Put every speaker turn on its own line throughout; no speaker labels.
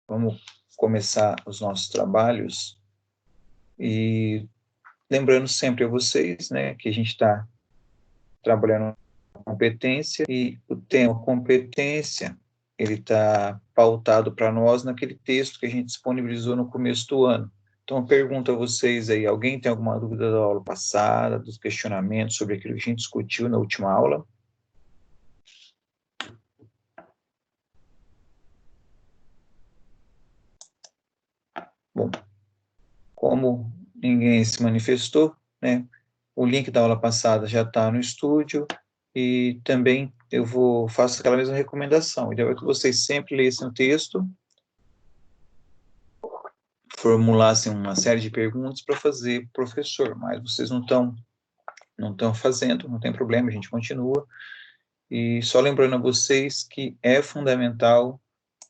Vamos começar os nossos trabalhos e lembrando sempre a vocês, né, que a gente está trabalhando com competência e o tema competência, ele está pautado para nós naquele texto que a gente disponibilizou no começo do ano. Então, eu pergunto a vocês aí, alguém tem alguma dúvida da aula passada, dos questionamentos sobre aquilo que a gente discutiu na última aula? Bom, como ninguém se manifestou, né, o link da aula passada já está no estúdio e também faço aquela mesma recomendação. Então, é que vocês sempre lessem o texto, formulassem uma série de perguntas para fazer para o professor, mas vocês não estão fazendo, não tem problema, a gente continua. E só lembrando a vocês que é fundamental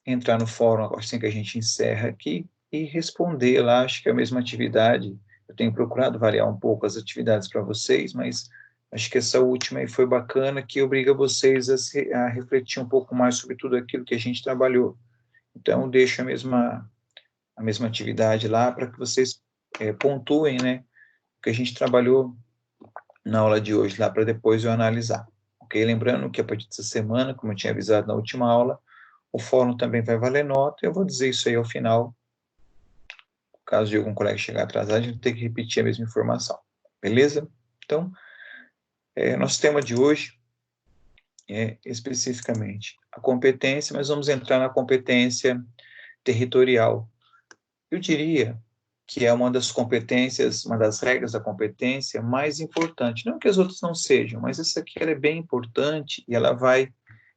entrar no fórum assim que a gente encerra aqui e responder lá, acho que é a mesma atividade. Eu tenho procurado variar um pouco as atividades para vocês, mas acho que essa última aí foi bacana, que obriga vocês a refletir um pouco mais sobre tudo aquilo que a gente trabalhou. Então, eu deixo a mesma atividade lá para que vocês pontuem, né, o que a gente trabalhou na aula de hoje, lá para depois eu analisar. Ok? Lembrando que a partir dessa semana, como eu tinha avisado na última aula, o fórum também vai valer nota, eu vou dizer isso aí ao final, caso de algum colega chegar atrasado, a gente tem que repetir a mesma informação. Beleza? Então, nosso tema de hoje é especificamente a competência, mas vamos entrar na competência territorial. Eu diria que é uma das competências, uma das regras da competência mais importante. Não que as outras não sejam, mas essa aqui ela é bem importante e ela vai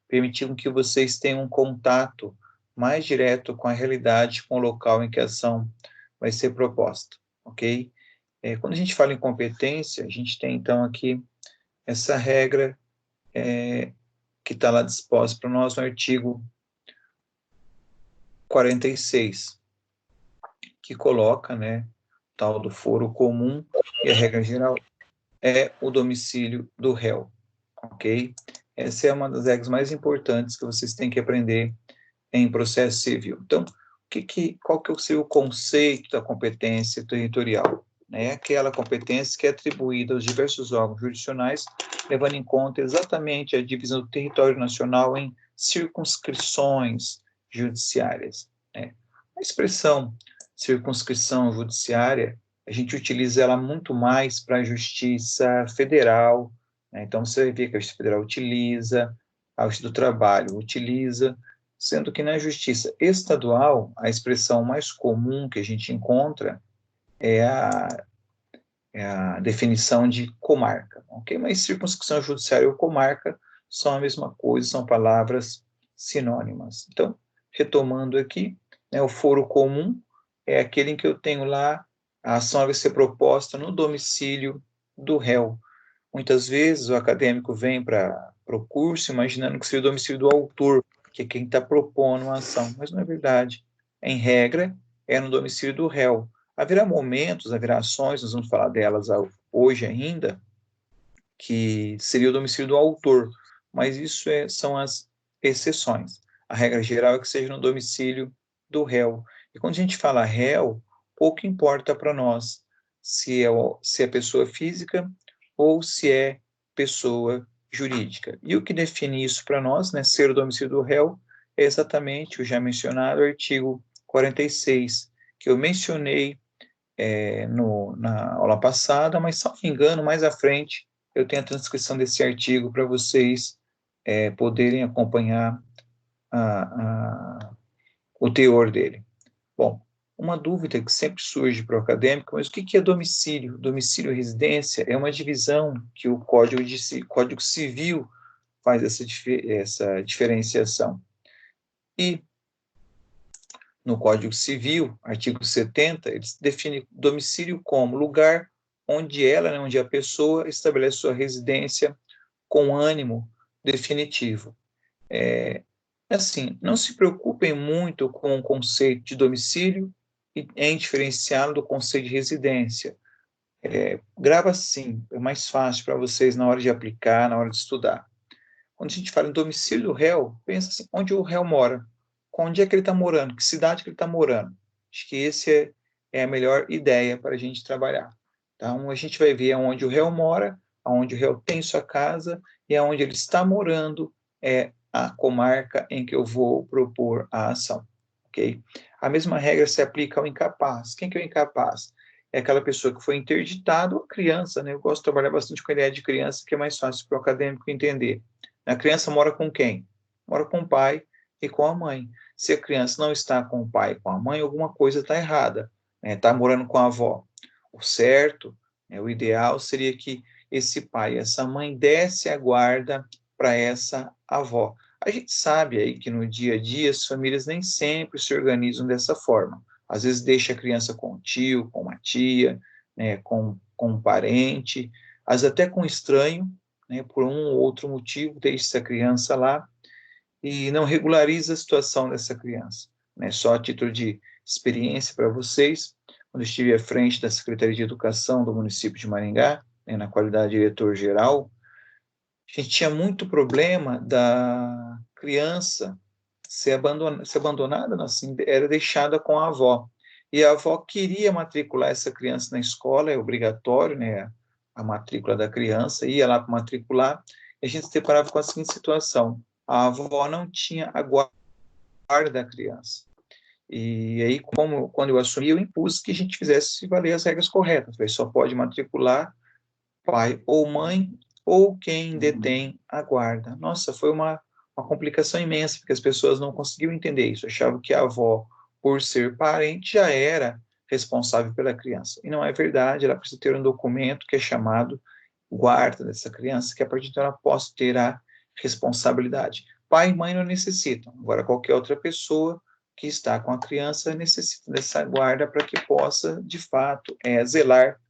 permitir que vocês tenham um contato mais direto com a realidade, com o local em que a ação vai ser proposta, ok? Quando a gente fala em competência, a gente tem, então, aqui essa regra que está lá disposta para nós no artigo 46, que coloca, né, tal do foro comum, e a regra geral é o domicílio do réu, ok? Essa é uma das regras mais importantes que vocês têm que aprender em processo civil. Então, qual que seria o conceito da competência territorial? É aquela competência que é atribuída aos diversos órgãos jurisdicionais, levando em conta exatamente a divisão do território nacional em circunscrições judiciárias. Né? A expressão circunscrição judiciária, a gente utiliza ela muito mais para a Justiça Federal, né? Então, você vai ver que a Justiça Federal utiliza, a Justiça do Trabalho utiliza, sendo que na Justiça Estadual, a expressão mais comum que a gente encontra é a definição de comarca, ok? Mas circunscrição judiciária ou comarca são a mesma coisa, são palavras sinônimas. Então, retomando aqui, né, o foro comum é aquele em que eu tenho lá a ação vai ser proposta no domicílio do réu. Muitas vezes o acadêmico vem para o curso imaginando que seria o domicílio do autor, que é quem está propondo uma ação, mas não é verdade. Em regra, é no domicílio do réu. Haverá momentos, haverá ações, nós vamos falar delas hoje ainda, que seria o domicílio do autor, mas isso são as exceções. A regra geral é que seja no domicílio do réu. E quando a gente fala réu, pouco importa para nós se é pessoa física ou se é pessoa jurídica. E o que define isso para nós, né, ser o domicílio do réu, é exatamente o já mencionado artigo 46, que eu mencionei na aula passada, mas, se não me engano, mais à frente eu tenho a transcrição desse artigo para vocês poderem acompanhar o teor dele. Bom, uma dúvida que sempre surge para o acadêmico, mas o que é domicílio? Domicílio e residência é uma divisão que o Código Civil faz essa diferenciação. E no Código Civil, artigo 70, ele define domicílio como lugar onde ela, né, onde a pessoa estabelece sua residência com ânimo definitivo. Assim, não se preocupem muito com o conceito de domicílio em diferenciá-lo do conceito de residência. Grava assim, é mais fácil para vocês na hora de aplicar, na hora de estudar. Quando a gente fala em domicílio do réu, pensa assim, onde o réu mora. onde é que ele está morando, que cidade que ele está morando. Acho que esse é a melhor ideia para a gente trabalhar. Então, a gente vai ver onde o réu mora, onde o réu tem sua casa e onde ele está morando é a comarca em que eu vou propor a ação, ok? A mesma regra se aplica ao incapaz. Quem que é o incapaz? É aquela pessoa que foi interditada, ou criança, né? Eu gosto de trabalhar bastante com a ideia de criança, que é mais fácil para o acadêmico entender. A criança mora com quem? Mora com o pai e com a mãe. Se a criança não está com o pai e com a mãe, alguma coisa está errada. Está morando com a avó. O certo, o ideal seria que esse pai e essa mãe desse a guarda para essa avó. A gente sabe aí que no dia a dia as famílias nem sempre se organizam dessa forma. Às vezes deixa a criança com um tio, com uma tia, né, com um parente, às vezes até com um estranho, né, por um ou outro motivo, deixa essa criança lá e não regulariza a situação dessa criança. Né? Só a título de experiência para vocês, quando estive à frente da Secretaria de Educação do município de Maringá, né, na qualidade de diretor-geral, a gente tinha muito problema da criança ser abandonada, assim, era deixada com a avó. E a avó queria matricular essa criança na escola, é obrigatório, né, a matrícula da criança, ia lá para matricular, e a gente se deparava com a seguinte situação: a avó não tinha a guarda da criança. E aí, quando eu assumi, eu impus que a gente fizesse valer as regras corretas. Falei, só pode matricular pai ou mãe, ou quem detém a guarda. Nossa, foi uma complicação imensa, porque as pessoas não conseguiam entender isso, achavam que a avó, por ser parente, já era responsável pela criança. E não é verdade, ela precisa ter um documento que é chamado guarda dessa criança, que a partir de então ela possa ter a responsabilidade. Pai e mãe não necessitam, agora qualquer outra pessoa que está com a criança necessita dessa guarda para que possa, de fato, zelar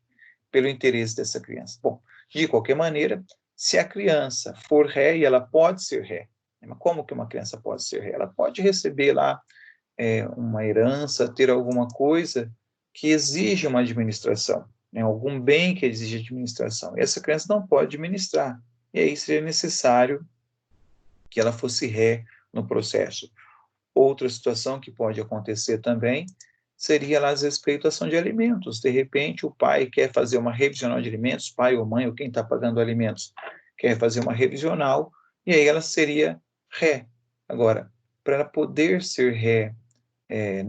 pelo interesse dessa criança. Bom, de qualquer maneira, se a criança for ré, e ela pode ser ré, mas como que uma criança pode ser ré? Ela pode receber lá uma herança, ter alguma coisa que exige uma administração, né? Algum bem que exige administração. E essa criança não pode administrar. E aí seria necessário que ela fosse ré no processo. Outra situação que pode acontecer também seria lá, às vezes, peituação de alimentos. De repente, o pai quer fazer uma revisional de alimentos, pai ou mãe, ou quem está pagando alimentos, quer fazer uma revisional, e aí ela seria ré. Agora, para ela poder ser ré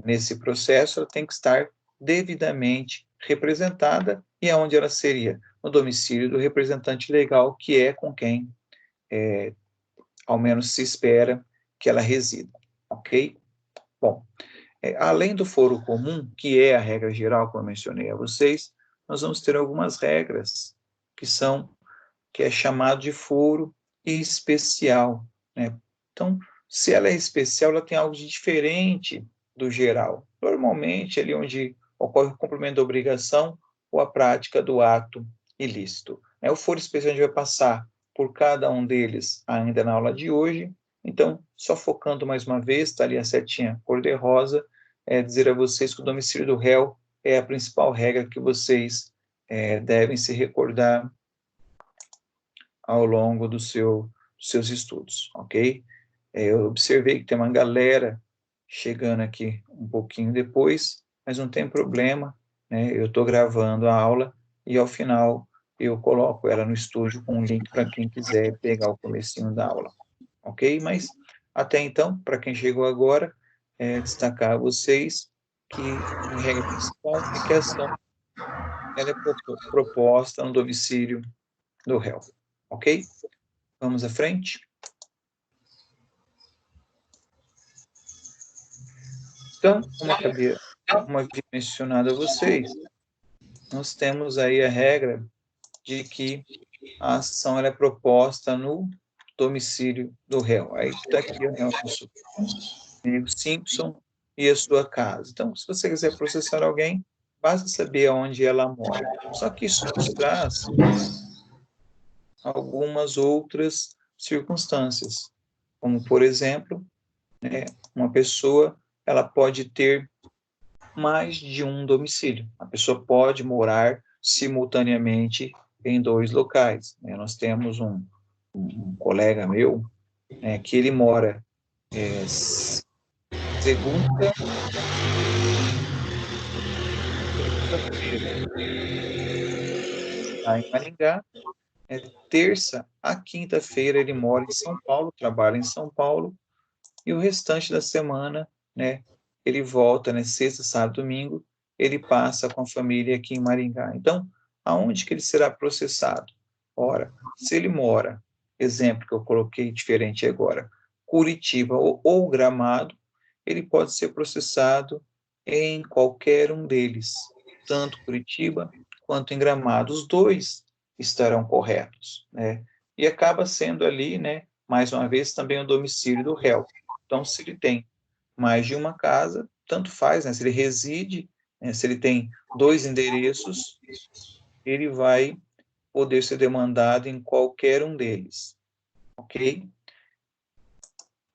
nesse processo, ela tem que estar devidamente representada, e aonde ela seria? No domicílio do representante legal, que é com quem, ao menos, se espera que ela resida. Ok? Bom, além do foro comum, que é a regra geral que eu mencionei a vocês, nós vamos ter algumas regras que é chamado de foro especial, né? Então, se ela é especial, ela tem algo de diferente do geral. Normalmente, ali onde ocorre o cumprimento da obrigação ou a prática do ato ilícito. O foro especial a gente vai passar por cada um deles ainda na aula de hoje. Então, só focando mais uma vez, está ali a setinha cor-de-rosa, dizer a vocês que o domicílio do réu é a principal regra que vocês devem se recordar ao longo dos seus estudos, ok? Eu observei que tem uma galera chegando aqui um pouquinho depois, mas não tem problema, né? Eu estou gravando a aula e ao final eu coloco ela no estúdio com um link para quem quiser pegar o comecinho da aula, ok? Mas até então, para quem chegou agora, destacar a vocês que a regra principal é que a ação ela é proposta no domicílio do réu, ok? Vamos à frente. Então, como havia mencionado a vocês, nós temos aí a regra de que a ação ela é proposta no domicílio do réu. Aí está aqui o nosso amigo Simpson e a sua casa. Então, se você quiser processar alguém, basta saber onde ela mora. Só que isso nos traz algumas outras circunstâncias, como, por exemplo, uma pessoa ela pode ter mais de um domicílio. A pessoa pode morar simultaneamente em dois locais. Nós temos um colega meu que ele mora segunda, terça-feira, está em Maringá. Terça a quinta-feira ele mora em São Paulo, trabalha em São Paulo, e o restante da semana, né, ele volta, né, sexta, sábado, domingo, ele passa com a família aqui em Maringá. Então, aonde que ele será processado? Ora, se ele mora, exemplo que eu coloquei diferente agora, Curitiba ou Gramado, ele pode ser processado em qualquer um deles, tanto Curitiba quanto em Gramado. Os dois estarão corretos, né? E acaba sendo ali, né, mais uma vez, também o domicílio do réu. Então, se ele tem mais de uma casa, tanto faz, né? Se ele reside, né? Se ele tem dois endereços, ele vai poder ser demandado em qualquer um deles, ok?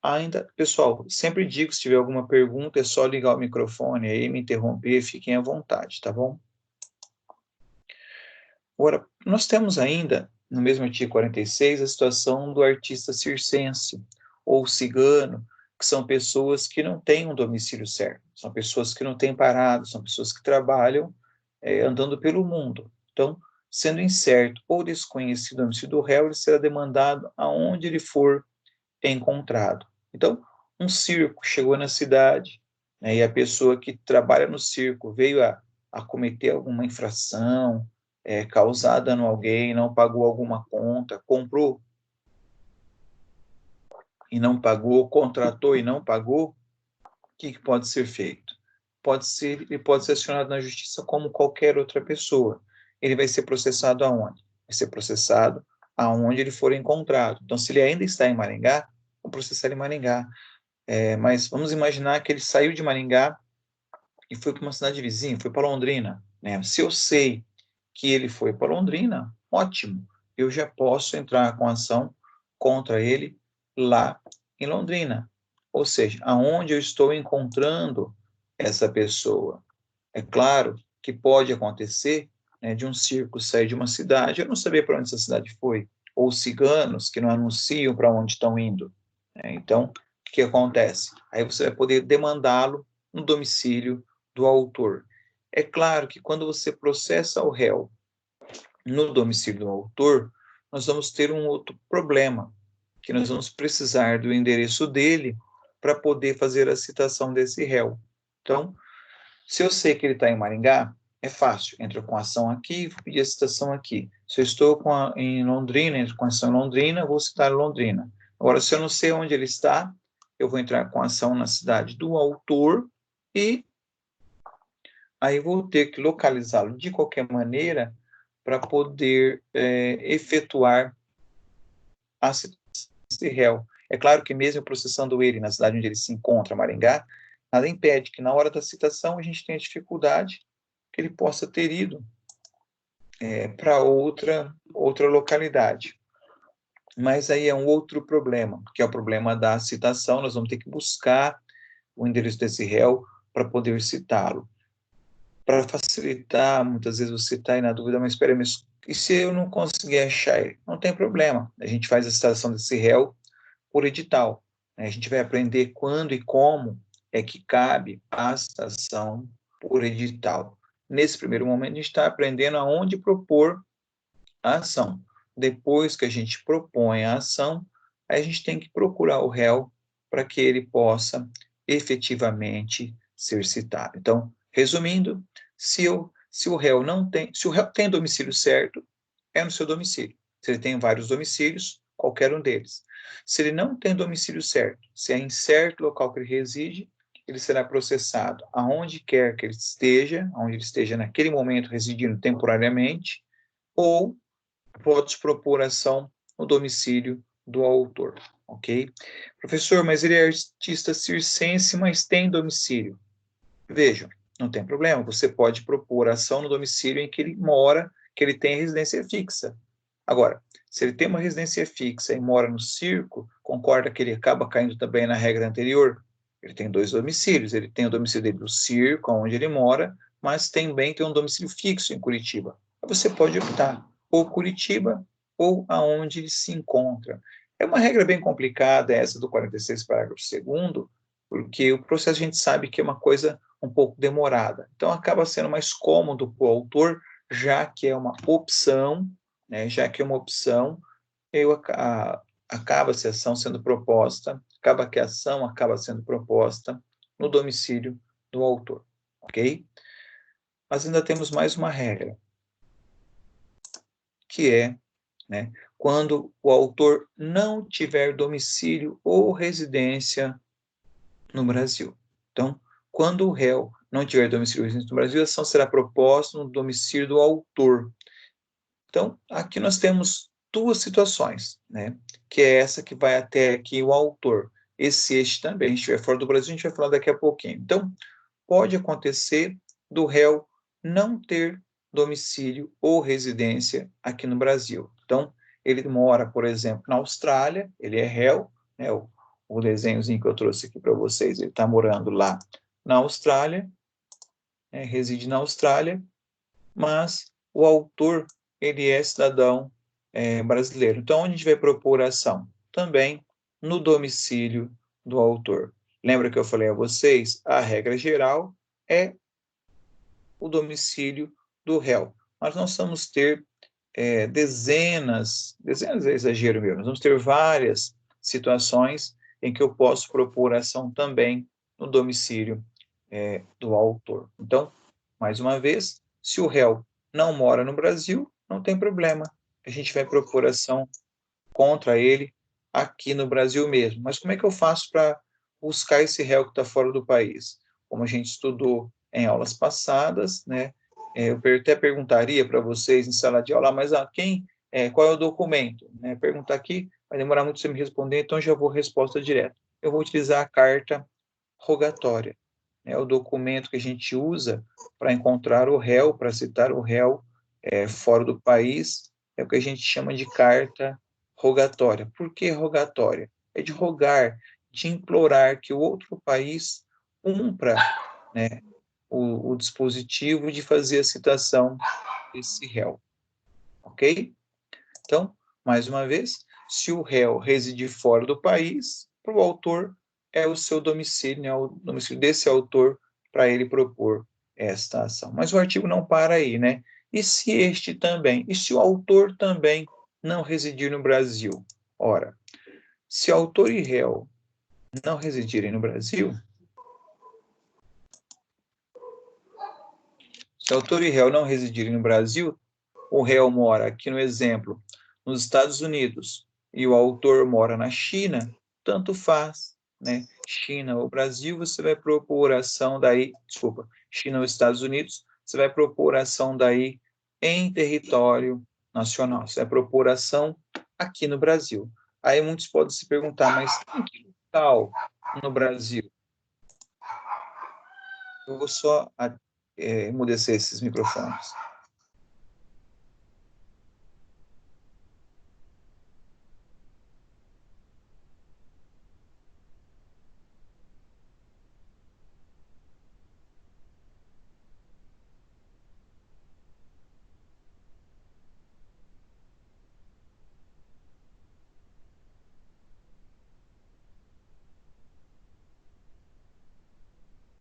Ainda, pessoal, sempre digo, se tiver alguma pergunta, é só ligar o microfone aí, me interromper, fiquem à vontade, tá bom? Agora, nós temos ainda, no mesmo artigo 46, a situação do artista circense, ou cigano, que são pessoas que não têm um domicílio certo, são pessoas que não têm parado, são pessoas que trabalham andando pelo mundo. Então, sendo incerto ou desconhecido o domicílio do réu, ele será demandado aonde ele for encontrado. Então, um circo chegou na cidade, né, e a pessoa que trabalha no circo veio a cometer alguma infração, causar dano a alguém, não pagou alguma conta, comprou e não pagou, contratou e não pagou, o que pode ser feito? Ele pode ser acionado na justiça como qualquer outra pessoa. Ele vai ser processado aonde? Vai ser processado aonde ele for encontrado. Então, se ele ainda está em Maringá, vamos processar ele em Maringá. Mas vamos imaginar que ele saiu de Maringá e foi para uma cidade vizinha, foi para Londrina, né? Se eu sei que ele foi para Londrina, ótimo, eu já posso entrar com ação contra ele lá em Londrina. Ou seja, aonde eu estou encontrando essa pessoa. É claro que pode acontecer, né, de um circo sair de uma cidade, eu não saber para onde essa cidade foi, ou ciganos que não anunciam para onde estão indo, né? Então, o que acontece? Aí você vai poder demandá-lo no domicílio do autor. É claro que quando você processa o réu no domicílio do autor, nós vamos ter um outro problema, que nós vamos precisar do endereço dele para poder fazer a citação desse réu. Então, se eu sei que ele está em Maringá, é fácil. Entro com a ação aqui, vou pedir a citação aqui. Se eu estou em Londrina, entro com a ação em Londrina, vou citar Londrina. Agora, se eu não sei onde ele está, eu vou entrar com a ação na cidade do autor e aí vou ter que localizá-lo de qualquer maneira para poder efetuar a citação desse réu. É claro que mesmo processando ele na cidade onde ele se encontra, Maringá, nada impede que na hora da citação a gente tenha dificuldade que ele possa ter ido para outra localidade. Mas aí é um outro problema, que é o problema da citação. Nós vamos ter que buscar o endereço desse réu para poder citá-lo. Para facilitar, muitas vezes você está aí na dúvida, mas espera, e se eu não conseguir achar ele? Não tem problema, a gente faz a citação desse réu por edital, né? A gente vai aprender quando e como é que cabe a citação por edital. Nesse primeiro momento, a gente está aprendendo aonde propor a ação. Depois que a gente propõe a ação, aí a gente tem que procurar o réu para que ele possa efetivamente ser citado. Então, resumindo, se o réu tem domicílio certo, é no seu domicílio. Se ele tem vários domicílios, qualquer um deles. Se ele não tem domicílio certo, se é em certo local que ele reside, ele será processado aonde quer que ele esteja, onde ele esteja naquele momento residindo temporariamente, ou pode propor ação no domicílio do autor, ok? Professor, mas ele é artista circense, mas tem domicílio. Vejam, não tem problema, você pode propor ação no domicílio em que ele mora, que ele tem residência fixa. Agora, se ele tem uma residência fixa e mora no circo, concorda que ele acaba caindo também na regra anterior? Ele tem dois domicílios, ele tem o domicílio dele do circo, onde ele mora, mas também tem um domicílio fixo em Curitiba. Você pode optar ou Curitiba ou aonde ele se encontra. É uma regra bem complicada essa do 46, parágrafo 2º, porque o processo a gente sabe que é uma coisa um pouco demorada. Então, acaba sendo mais cômodo para o autor, já que é uma opção, né, já que é uma opção, acaba a ação sendo proposta, acaba que a ação acaba sendo proposta no domicílio do autor, ok? Mas ainda temos mais uma regra, que é, né, quando o autor não tiver domicílio ou residência no Brasil. Então, quando o réu não tiver domicílio ou residência no Brasil, a ação será proposta no domicílio do autor. Então, aqui nós temos duas situações, né? Que é essa que vai até aqui o autor. Este também, se estiver fora do Brasil, a gente vai falar daqui a pouquinho. Então, pode acontecer do réu não ter domicílio ou residência aqui no Brasil. Então, ele mora, por exemplo, na Austrália, ele é réu, né? O desenhozinho que eu trouxe aqui para vocês, ele está morando lá na Austrália, né? Reside na Austrália, mas o autor, ele é cidadão brasileiro. Então, onde a gente vai propor a ação? Também no domicílio do autor. Lembra que eu falei a vocês? A regra geral é o domicílio do réu. Nós não vamos ter dezenas é exagero mesmo, nós vamos ter várias situações em que eu posso propor ação também no domicílio do autor. Então, mais uma vez, se o réu não mora no Brasil, não tem problema. A gente vai propor ação contra ele aqui no Brasil mesmo. Mas como é que eu faço para buscar esse réu que está fora do país? Como a gente estudou em aulas passadas, né? Eu até perguntaria para vocês em sala de aula, mas qual é o documento? Né? Perguntar aqui, vai demorar muito para você me responder, então já vou resposta direta. Eu vou utilizar a carta rogatória. É o documento que a gente usa para encontrar o réu, para citar o réu fora do país, é o que a gente chama de carta rogatória. Por que rogatória? É de rogar, de implorar que o outro país cumpra, né, o dispositivo de fazer a citação desse réu. Ok? Então, mais uma vez, se o réu residir fora do país, para o autor é o seu domicílio, né, o domicílio desse autor para ele propor esta ação. Mas o artigo não para aí, né? E se este também? E se o autor também não residir no Brasil? Ora, se autor e réu não residirem no Brasil, se autor e réu não residirem no Brasil, o réu mora, aqui no exemplo, nos Estados Unidos, e o autor mora na China, tanto faz, né? China ou Brasil, você vai propor ação daí, desculpa, China ou Estados Unidos, você vai propor ação daí em território nacional, você vai propor ação aqui no Brasil. Aí muitos podem se perguntar, mas em que local no Brasil? Eu vou só emudecer esses microfones.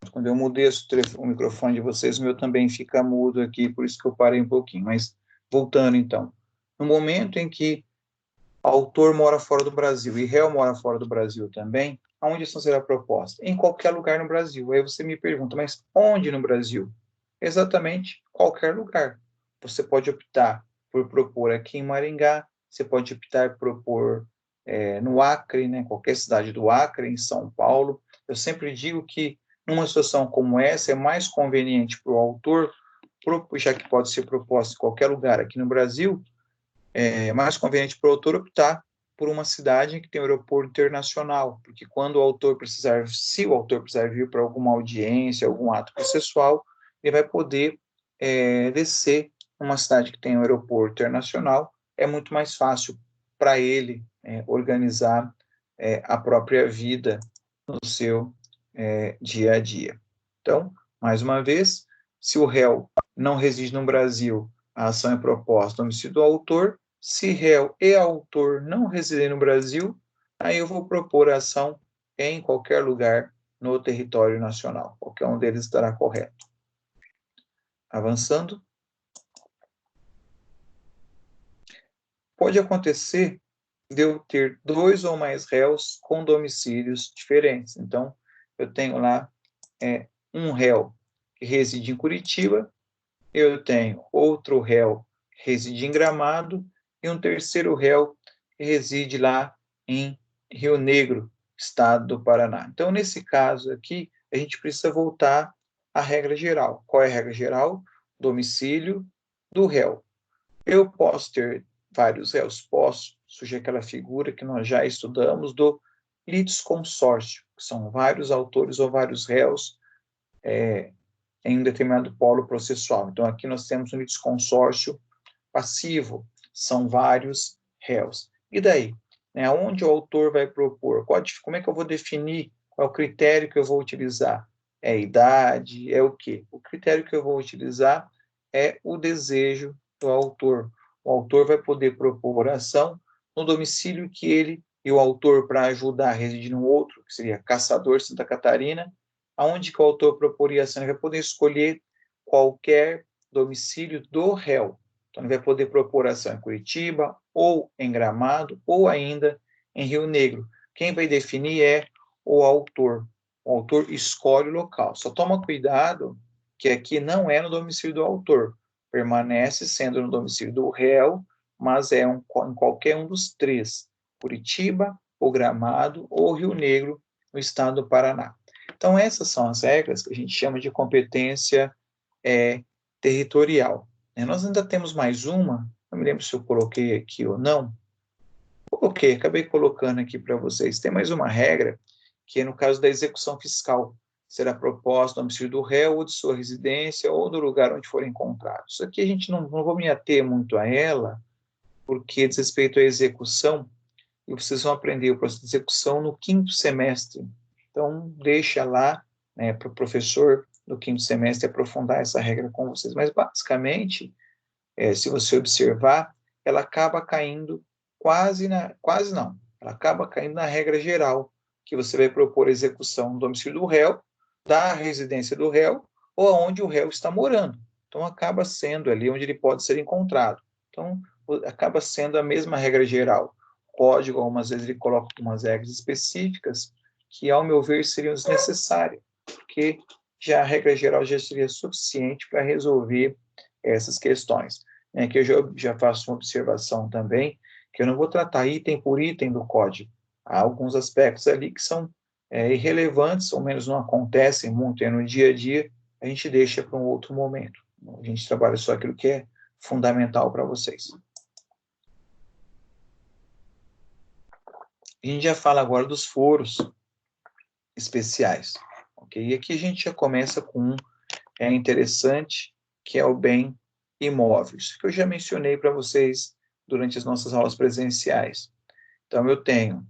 Quando eu mudei o microfone de vocês, o meu também fica mudo aqui, por isso que eu parei um pouquinho. Mas, voltando então. No momento em que autor mora fora do Brasil e réu mora fora do Brasil também, aonde isso será proposta? Em qualquer lugar no Brasil. Aí você me pergunta, mas onde no Brasil? Exatamente qualquer lugar. Você pode optar por propor aqui em Maringá, você pode optar por propor no Acre, né, qualquer cidade do Acre, em São Paulo. Eu sempre digo que numa situação como essa é mais conveniente para o autor, já que pode ser proposto em qualquer lugar aqui no Brasil, é mais conveniente para o autor optar por uma cidade que tem um aeroporto internacional, porque quando o autor precisar, se o autor precisar vir para alguma audiência, algum ato processual, ele vai poder descer numa cidade que tem um aeroporto internacional, é muito mais fácil para ele organizar a própria vida no seu dia a dia. Então, mais uma vez, se o réu não reside no Brasil, a ação é proposta no domicílio do autor. Se réu e autor não residem no Brasil, aí eu vou propor a ação em qualquer lugar no território nacional. Qualquer um deles estará correto. Avançando. Pode acontecer de eu ter 2 ou mais réus com domicílios diferentes. Então, eu tenho lá um réu que reside em Curitiba, eu tenho outro réu que reside em Gramado e um terceiro réu que reside lá em Rio Negro, estado do Paraná. Então, nesse caso aqui, a gente precisa voltar à regra geral. Qual é a regra geral? Domicílio do réu. Eu posso ter vários réus, posso, surge aquela figura que nós já estudamos do litisconsórcio, que são vários autores ou vários réus em um determinado polo processual. Então, aqui nós temos um litisconsórcio passivo, são vários réus. E daí? Né, onde o autor vai propor? Como é que eu vou definir qual é o critério que eu vou utilizar? É a idade? É o quê? O critério que eu vou utilizar é o desejo do autor. O autor vai poder propor ação no domicílio que ele e o autor, para ajudar, reside no outro, que seria Caçador, Santa Catarina, aonde que o autor proporia ação, ele vai poder escolher qualquer domicílio do réu. Então, ele vai poder propor ação em Curitiba, ou em Gramado, ou ainda em Rio Negro. Quem vai definir é o autor. O autor escolhe o local. Só toma cuidado que aqui não é no domicílio do autor. Permanece sendo no domicílio do réu, mas é em qualquer um dos 3. Curitiba, ou Gramado, ou Rio Negro, no estado do Paraná. Então, essas são as regras que a gente chama de competência territorial. Nós ainda temos mais uma, não me lembro se eu coloquei aqui ou não. Coloquei, acabei colocando aqui para vocês. Tem mais uma regra, que é no caso da execução fiscal. Será proposta no domicílio do réu, ou de sua residência, ou do lugar onde for encontrado. Isso aqui a gente não vou me ater muito a ela, porque diz respeito à execução, e vocês vão aprender o processo de execução no 5º semestre. Então, deixa lá para o professor do 5º semestre aprofundar essa regra com vocês. Mas, basicamente, se você observar, ela acaba caindo ela acaba caindo na regra geral, que você vai propor execução no domicílio do réu, da residência do réu, ou aonde o réu está morando. Então, acaba sendo ali onde ele pode ser encontrado. Então, acaba sendo a mesma regra geral. O código, algumas vezes, ele coloca algumas regras específicas que, ao meu ver, seriam desnecessárias, porque já a regra geral já seria suficiente para resolver essas questões. Que eu já faço uma observação também, que eu não vou tratar item por item do código. Há alguns aspectos ali que são irrelevantes, ou menos não acontecem muito no dia a dia, a gente deixa para um outro momento. A gente trabalha só aquilo que é fundamental para vocês. A gente já fala agora dos foros especiais. Okay? E aqui a gente já começa com um interessante, que é o bem imóvel. Isso que eu já mencionei para vocês durante as nossas aulas presenciais. Então, eu tenho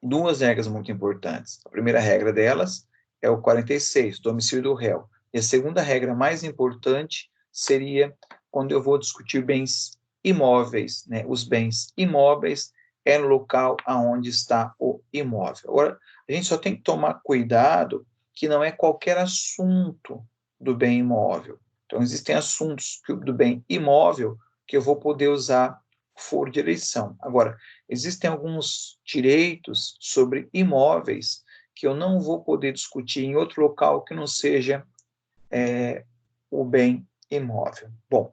2 regras muito importantes. A primeira regra delas é o 46, domicílio do réu. E a segunda regra mais importante seria quando eu vou discutir bens imóveis. Os bens imóveis é no local aonde está o imóvel. Agora, a gente só tem que tomar cuidado que não é qualquer assunto do bem imóvel. Então, existem assuntos do bem imóvel que eu vou poder usar foro de eleição. Agora, existem alguns direitos sobre imóveis que eu não vou poder discutir em outro local que não seja o bem imóvel. Bom,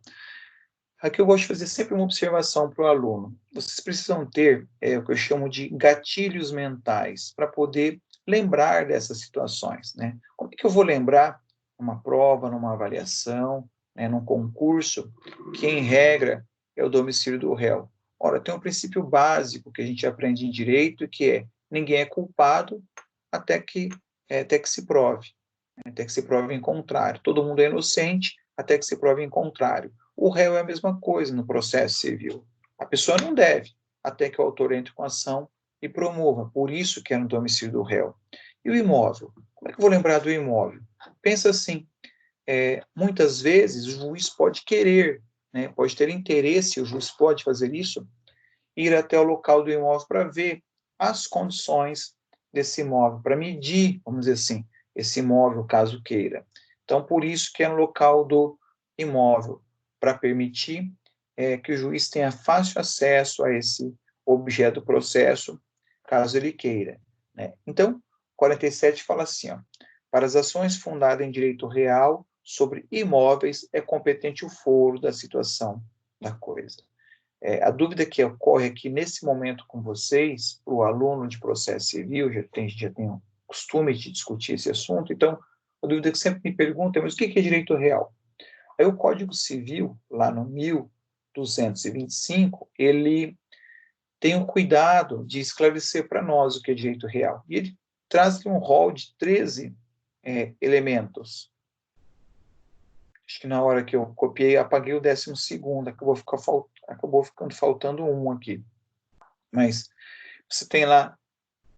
aqui eu gosto de fazer sempre uma observação para o aluno. Vocês precisam ter o que eu chamo de gatilhos mentais para poder lembrar dessas situações. Como é que eu vou lembrar numa prova, numa avaliação, num concurso, que em regra é o domicílio do réu? Ora, tem um princípio básico que a gente aprende em direito, que é ninguém é culpado até que se prove, até que se prove em contrário. Todo mundo é inocente até que se prove em contrário. O réu é a mesma coisa no processo civil. A pessoa não deve até que o autor entre com ação e promova. Por isso que é no domicílio do réu. E o imóvel? Como é que eu vou lembrar do imóvel? Pensa assim, muitas vezes o juiz pode querer, pode ter interesse, o juiz pode fazer isso, ir até o local do imóvel para ver as condições desse imóvel, para medir, vamos dizer assim, esse imóvel, caso queira. Então, por isso que é no local do imóvel, para permitir que o juiz tenha fácil acesso a esse objeto do processo, caso ele queira, né? Então, 47 fala assim, ó, para as ações fundadas em direito real sobre imóveis, é competente o foro da situação da coisa. A dúvida que ocorre aqui nesse momento com vocês, para o aluno de processo civil, já tem o costume de discutir esse assunto, então, a dúvida que sempre me perguntam é, mas o que é direito real? Aí o Código Civil, lá no 1225, ele tem o cuidado de esclarecer para nós o que é direito real. E ele traz um rol de 13 elementos. Acho que na hora que eu copiei, apaguei o 12º, acabou ficando faltando um aqui. Mas você tem lá,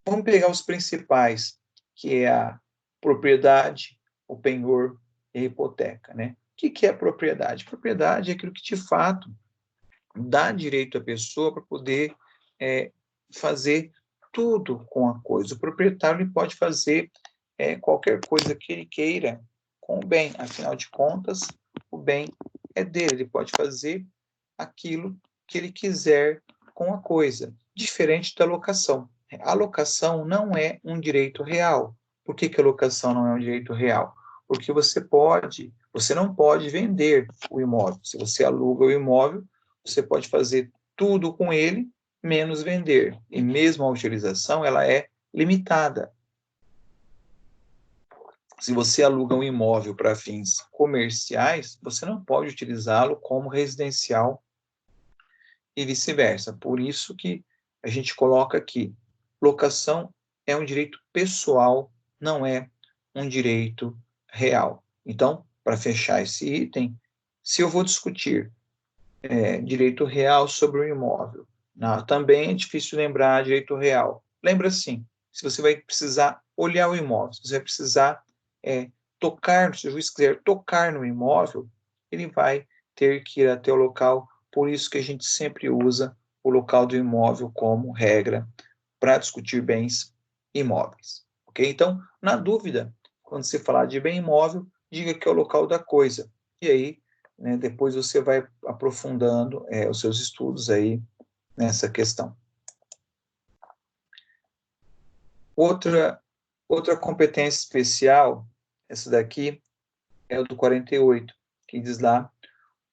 vamos pegar os principais, que é a propriedade, o penhor e a hipoteca, né? O que é a propriedade? Propriedade é aquilo que, de fato, dá direito à pessoa para poder fazer tudo com a coisa. O proprietário ele pode fazer qualquer coisa que ele queira com o bem. Afinal de contas, o bem é dele. Ele pode fazer aquilo que ele quiser com a coisa, diferente da locação. A locação não é um direito real. Por que a locação não é um direito real? Porque você não pode vender o imóvel. Se você aluga o imóvel, você pode fazer tudo com ele, menos vender. E mesmo a utilização, ela é limitada. Se você aluga um imóvel para fins comerciais, você não pode utilizá-lo como residencial e vice-versa. Por isso que a gente coloca aqui, locação é um direito pessoal, não é um direito real. Então, para fechar esse item, se eu vou discutir direito real sobre o imóvel, também é difícil lembrar direito real. Lembra sim, se você vai precisar olhar o imóvel, se você vai precisar tocar, se o juiz quiser tocar no imóvel, ele vai ter que ir até o local. Por isso que a gente sempre usa o local do imóvel como regra para discutir bens imóveis. Ok? Então, na dúvida, quando você falar de bem imóvel, diga que é o local da coisa. E aí, né, depois você vai aprofundando os seus estudos aí nessa questão. Outra competência especial, essa daqui é o do 48, que diz lá,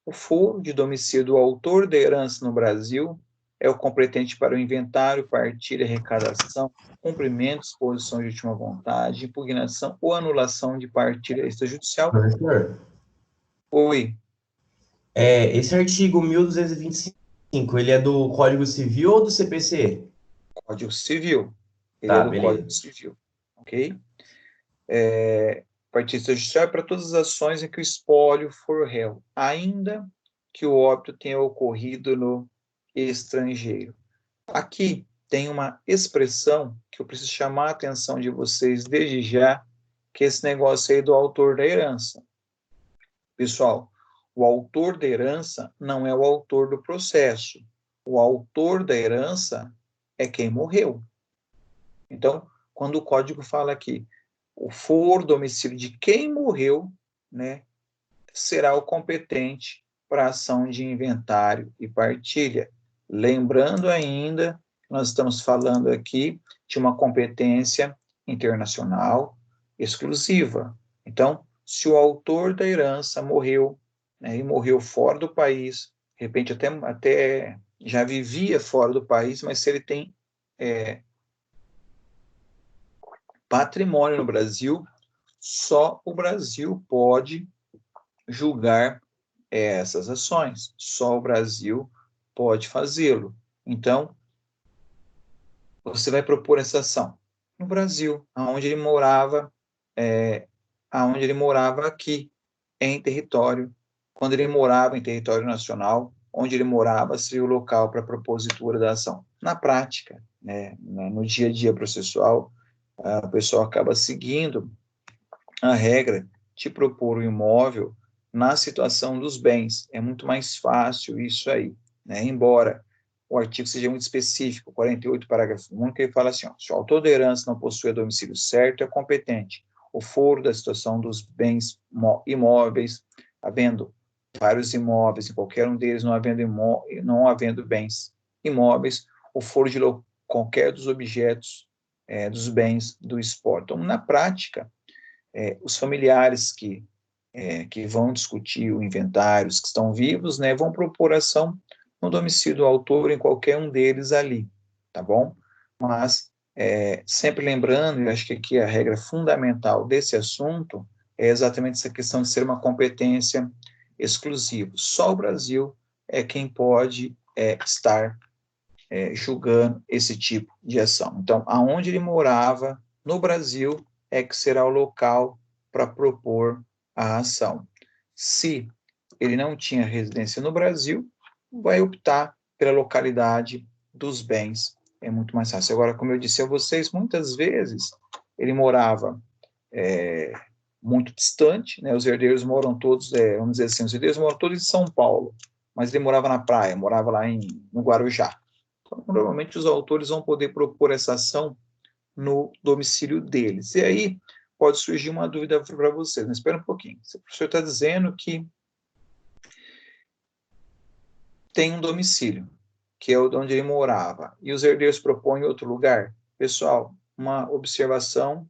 o foro de domicílio do autor da herança no Brasil é o competente para o inventário, partilha, arrecadação, cumprimento, exposição de última vontade, impugnação ou anulação de partilha extrajudicial.
Professor,
Oi,
esse artigo 1225, ele é do Código Civil ou do CPC?
Código Civil. Ele é
Tá,
do Código
beleza.
Civil, ok? Partilha extrajudicial é para todas as ações em que o espólio for réu, ainda que o óbito tenha ocorrido no estrangeiro. Aqui tem uma expressão que eu preciso chamar a atenção de vocês desde já, que é esse negócio aí do autor da herança. Pessoal, o autor da herança não é o autor do processo. O autor da herança é quem morreu. Então, quando o código fala aqui, o for domicílio de quem morreu, né, será o competente para a ação de inventário e partilha. Lembrando ainda, nós estamos falando aqui de uma competência internacional exclusiva. Então, se o autor da herança morreu, né, e morreu fora do país, de repente até já vivia fora do país, mas se ele tem patrimônio no Brasil, só o Brasil pode julgar essas ações. Só o Brasil pode fazê-lo. Então, você vai propor essa ação no Brasil, aonde ele morava aqui, em território. Quando ele morava em território nacional, onde ele morava seria o local para a propositura da ação. Na prática, né, no dia a dia processual, a pessoa acaba seguindo a regra de propor o imóvel na situação dos bens. É muito mais fácil isso aí, né? Embora o artigo seja muito específico, 48, parágrafo único, ele fala assim, ó, se o autor da herança não possui domicílio certo, é competente o foro da situação dos bens imóveis, havendo vários imóveis, em qualquer um deles não havendo bens imóveis, o foro de qualquer dos objetos dos bens do espólio. Então, na prática, os familiares que vão discutir o inventário, os que estão vivos, né, vão propor ação no domicílio do autor, em qualquer um deles ali, tá bom? Mas, sempre lembrando, eu acho que aqui a regra fundamental desse assunto é exatamente essa questão de ser uma competência exclusiva. Só o Brasil é quem pode estar julgando esse tipo de ação. Então, aonde ele morava no Brasil é que será o local para propor a ação. Se ele não tinha residência no Brasil, vai optar pela localidade dos bens. É muito mais fácil. Agora, como eu disse a vocês, muitas vezes ele morava muito distante, né? Os herdeiros moram todos, vamos dizer assim, os herdeiros moram todos em São Paulo, mas ele morava na praia, morava lá no Guarujá. Então, normalmente os autores vão poder propor essa ação no domicílio deles. E aí pode surgir uma dúvida para vocês, mas espera um pouquinho. O professor está dizendo que tem um domicílio, que é onde ele morava, e os herdeiros propõem outro lugar. Pessoal, uma observação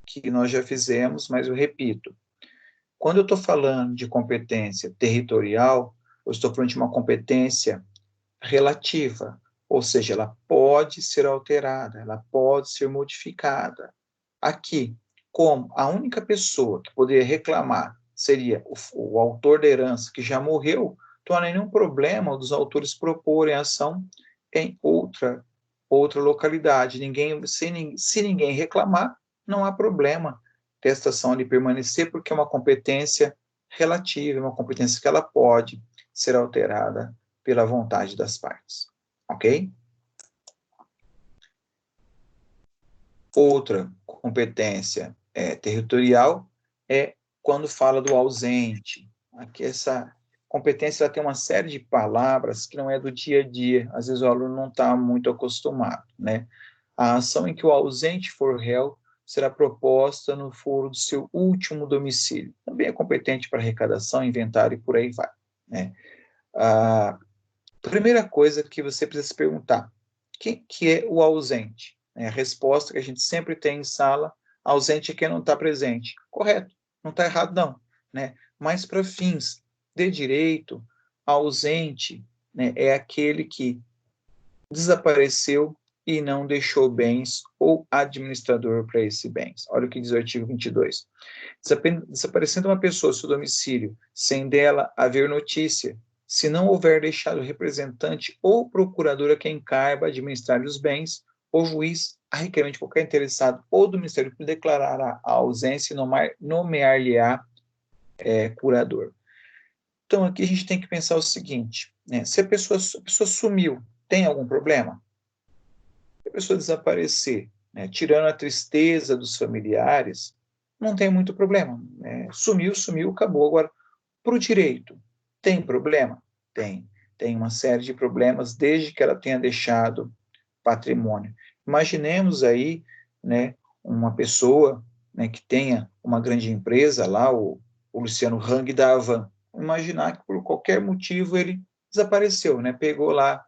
que nós já fizemos, mas eu repito. Quando eu estou falando de competência territorial, eu estou falando de uma competência relativa, ou seja, ela pode ser alterada, ela pode ser modificada. Aqui, como a única pessoa que poderia reclamar seria o autor da herança que já morreu, não há nenhum problema dos autores proporem ação em outra localidade. Se ninguém reclamar, não há problema desta ação de permanecer, porque é uma competência relativa, uma competência que ela pode ser alterada pela vontade das partes. Ok? Outra competência territorial é quando fala do ausente. Aqui essa competência ela tem uma série de palavras que não é do dia a dia, às vezes o aluno não está muito acostumado, né? A ação em que o ausente for réu será proposta no foro do seu último domicílio. Também é competente para arrecadação, inventário e por aí vai, né? A primeira coisa que você precisa se perguntar, quem que é o ausente? A resposta que a gente sempre tem em sala, ausente é quem não está presente. Correto, não está errado não, né? Mas para fins de direito, ausente, né, é aquele que desapareceu e não deixou bens ou administrador para esses bens. Olha o que diz o artigo 22. Desaparecendo uma pessoa do seu domicílio, sem dela haver notícia, se não houver deixado representante ou procurador a quem caiba administrar os bens, o juiz, a requerimento de qualquer interessado ou do Ministério Público, declarará a ausência e nomear-lhe-á curador. Então, aqui a gente tem que pensar o seguinte, né? Se a pessoa sumiu, tem algum problema? Se a pessoa desaparecer, né, tirando a tristeza dos familiares, não tem muito problema. Né? Sumiu, acabou. Agora, para o direito, tem problema? Tem. Tem uma série de problemas desde que ela tenha deixado patrimônio. Imaginemos aí, né, uma pessoa, né, que tenha uma grande empresa lá, o Luciano Hang da Avan. Imaginar que por qualquer motivo ele desapareceu, né? Pegou lá,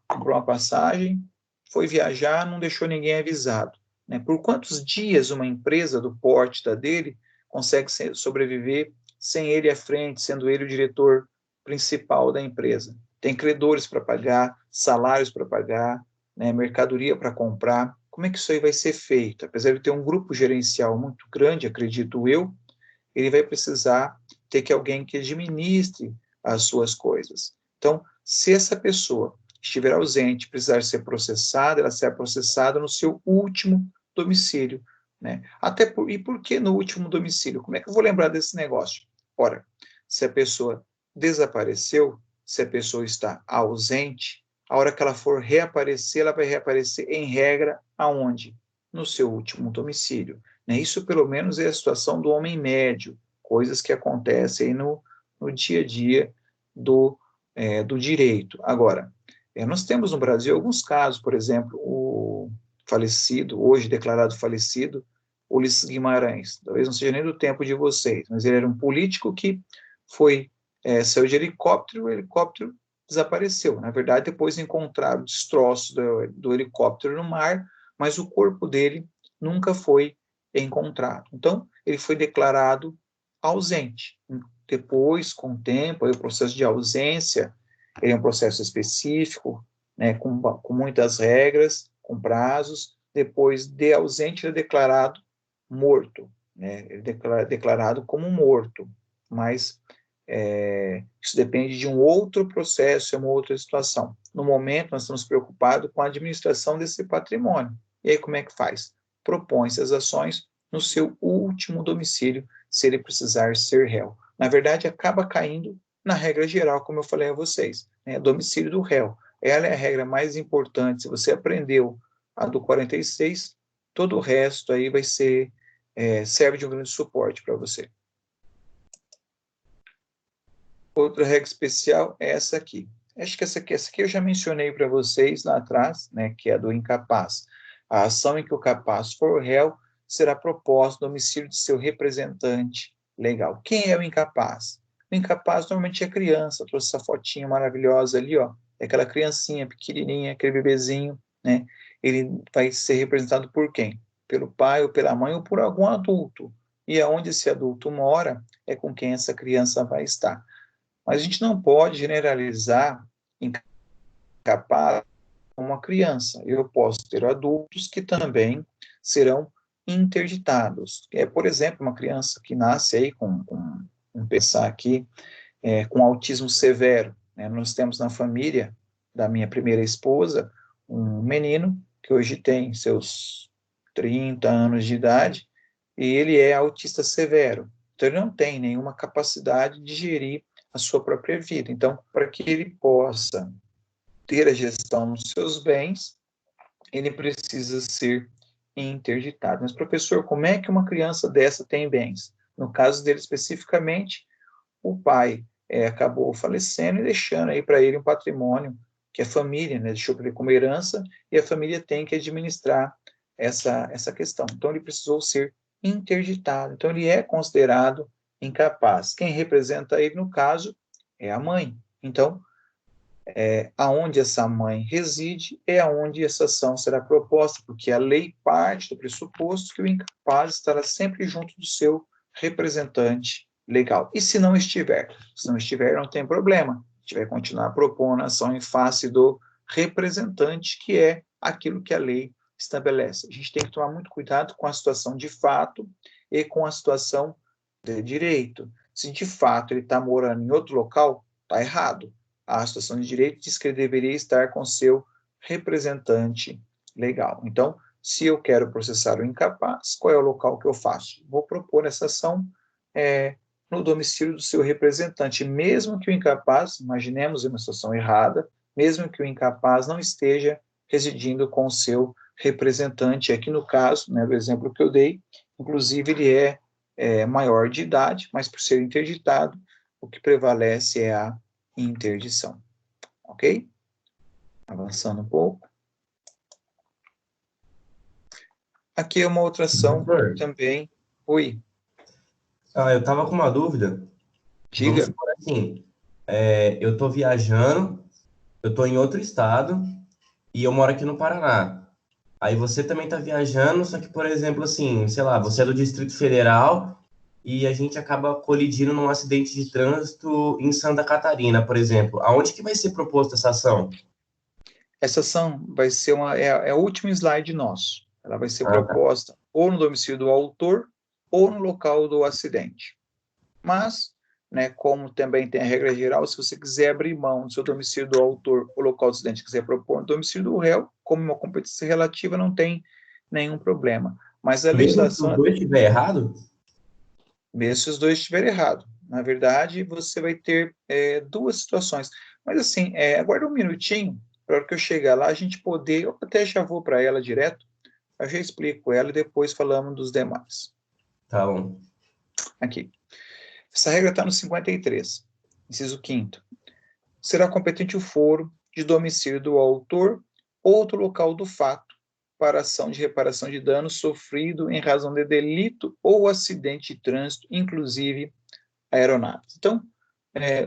comprou uma passagem, foi viajar, não deixou ninguém avisado. Né? Por quantos dias uma empresa do porte da dele consegue sobreviver sem ele à frente, sendo ele o diretor principal da empresa? Tem credores para pagar, salários para pagar, né, mercadoria para comprar. Como é que isso aí vai ser feito? Apesar de ter um grupo gerencial muito grande, acredito eu, ele vai precisar ter que alguém que administre as suas coisas. Então, se essa pessoa estiver ausente, precisar ser processada, ela será processada no seu último domicílio. Né? E por que no último domicílio? Como é que eu vou lembrar desse negócio? Ora, se a pessoa desapareceu, se a pessoa está ausente, a hora que ela for reaparecer, ela vai reaparecer em regra aonde? No seu último domicílio. Né? Isso, pelo menos, é a situação do homem médio, coisas que acontecem no dia a dia do direito. Agora, Nós temos no Brasil alguns casos, por exemplo, o falecido, hoje declarado falecido, Ulisses Guimarães. Talvez não seja nem do tempo de vocês, mas ele era um político que saiu de helicóptero, o helicóptero desapareceu. Na verdade, depois encontraram destroços do helicóptero no mar, mas o corpo dele nunca foi encontrado. Então, ele foi declarado ausente. Depois, com o tempo, o processo de ausência, ele é um processo específico, né, com muitas regras, com prazos. Depois de ausente, ele é declarado morto, né? Ele é declarado como morto, mas isso depende de um outro processo, é uma outra situação. No momento, nós estamos preocupados com a administração desse patrimônio. E aí, como é que faz? Propõe-se as ações no seu último domicílio, se ele precisar ser réu. Na verdade, acaba caindo na regra geral, como eu falei a vocês, né? Domicílio do réu. Ela é a regra mais importante. Se você aprendeu a do 46, todo o resto aí vai ser, serve de um grande suporte para você. Outra regra especial é essa aqui. Acho que essa aqui eu já mencionei para vocês lá atrás, né, que é a do incapaz. A ação em que o capaz for réu será proposta no domicílio de seu representante legal. Quem é o incapaz? O incapaz normalmente é criança. Eu trouxe essa fotinha maravilhosa ali, ó. É aquela criancinha pequenininha, aquele bebezinho, né? Ele vai ser representado por quem? Pelo pai ou pela mãe ou por algum adulto. E aonde esse adulto mora é com quem essa criança vai estar. Mas a gente não pode generalizar incapaz como uma criança. Eu posso ter adultos que também serão interditados. Por exemplo, uma criança que nasce aí vamos pensar aqui, com autismo severo. Né? Nós temos na família da minha primeira esposa um menino que hoje tem seus 30 anos de idade e ele é autista severo. Então, ele não tem nenhuma capacidade de gerir a sua própria vida. Então, para que ele possa ter a gestão dos seus bens, ele precisa ser interditado. Mas, professor, como é que uma criança dessa tem bens? No caso dele especificamente, o pai acabou falecendo e deixando aí para ele um patrimônio que a família, né, deixou para ele como herança, e a família tem que administrar essa questão. Então, ele precisou ser interditado. Então, ele é considerado incapaz. Quem representa ele, no caso, é a mãe. Então, aonde essa mãe reside é aonde essa ação será proposta, porque a lei parte do pressuposto que o incapaz estará sempre junto do seu representante legal. E se não estiver? Se não estiver, não tem problema. A gente vai continuar propondo a ação em face do representante, que é aquilo que a lei estabelece. A gente tem que tomar muito cuidado com a situação de fato e com a situação de direito. Se de fato ele está morando em outro local, está errado. A situação de direito diz que ele deveria estar com seu representante legal. Então, se eu quero processar o incapaz, qual é o local que eu faço? Vou propor essa ação no domicílio do seu representante, mesmo que o incapaz, imaginemos uma situação errada, mesmo que o incapaz não esteja residindo com o seu representante. Aqui no caso, né, do exemplo que eu dei, inclusive ele é maior de idade, mas por ser interditado, o que prevalece é a interdição. Ok? Avançando um pouco. Aqui é uma outra ação
Doutor,
também. Oi,
eu estava com uma dúvida. Vamos
diga.
supor assim, eu estou viajando, eu estou em outro estado e eu moro aqui no Paraná. Aí você também está viajando, só que, por exemplo, assim, sei lá, você é do Distrito Federal e a gente acaba colidindo num acidente de trânsito em Santa Catarina, por exemplo. Aonde que vai ser proposta essa ação?
Essa ação vai ser o último slide nosso. Ela vai ser
Ah, tá.
proposta ou no domicílio do autor ou no local do acidente. Mas, né, como também tem a regra geral, se você quiser abrir mão do seu domicílio do autor ou local do acidente, quiser propor no domicílio do réu, como uma competência relativa, não tem nenhum problema. Mas a
Mesmo se
legislação,
os dois estiver errado?
mesmo se os dois estiverem errados, na verdade, você vai ter duas situações. Mas assim, aguarda um minutinho, para hora que eu chegar lá, a gente poder, eu até já vou para ela direto, eu já explico ela e depois falamos dos demais.
Tá bom.
Aqui. Essa regra está no 53, inciso 5º. Será competente o foro de domicílio do autor ou do local do fato, para ação de reparação de dano sofrido em razão de delito ou acidente de trânsito, inclusive aeronaves. Então,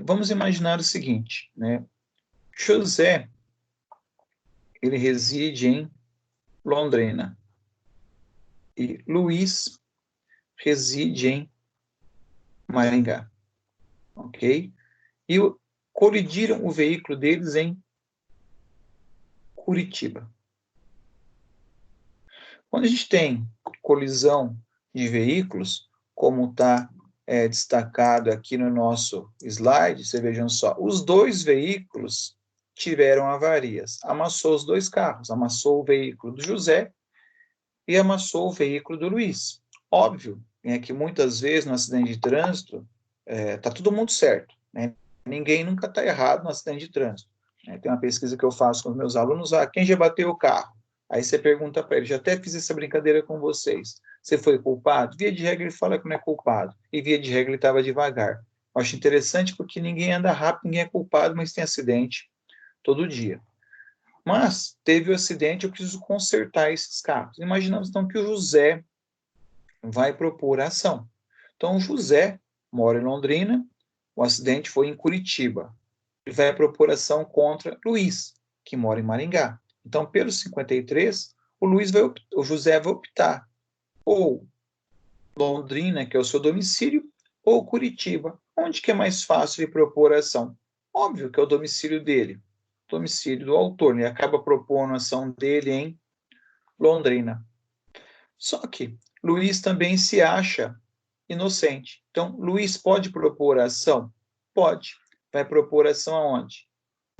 vamos imaginar o seguinte, né? José, ele reside em Londrina e Luiz reside em Maringá, ok? E colidiram o veículo deles em Curitiba. Quando a gente tem colisão de veículos, como está destacado aqui no nosso slide, vocês vejam só, os dois veículos tiveram avarias. Amassou os dois carros, amassou o veículo do José e amassou o veículo do Luiz. Óbvio, que muitas vezes no acidente de trânsito está todo mundo certo, né? Ninguém nunca está errado no acidente de trânsito. Tem uma pesquisa que eu faço com os meus alunos, quem já bateu o carro? Aí você pergunta para ele, já até fiz essa brincadeira com vocês, você foi culpado? Via de regra ele fala que não é culpado, e via de regra ele estava devagar. Eu acho interessante porque ninguém anda rápido, ninguém é culpado, mas tem acidente todo dia. Mas teve o acidente, eu preciso consertar esses carros. Imaginamos então que o José vai propor a ação. Então o José mora em Londrina, o acidente foi em Curitiba. Ele vai propor ação contra Luiz, que mora em Maringá. Então, pelo 53, o José vai optar ou Londrina, que é o seu domicílio, ou Curitiba. Onde que é mais fácil de propor a ação? Óbvio que é o domicílio dele, domicílio do autor. Ele acaba propondo a ação dele em Londrina. Só que Luiz também se acha inocente. Então, Luiz pode propor a ação? Pode. Vai propor a ação aonde?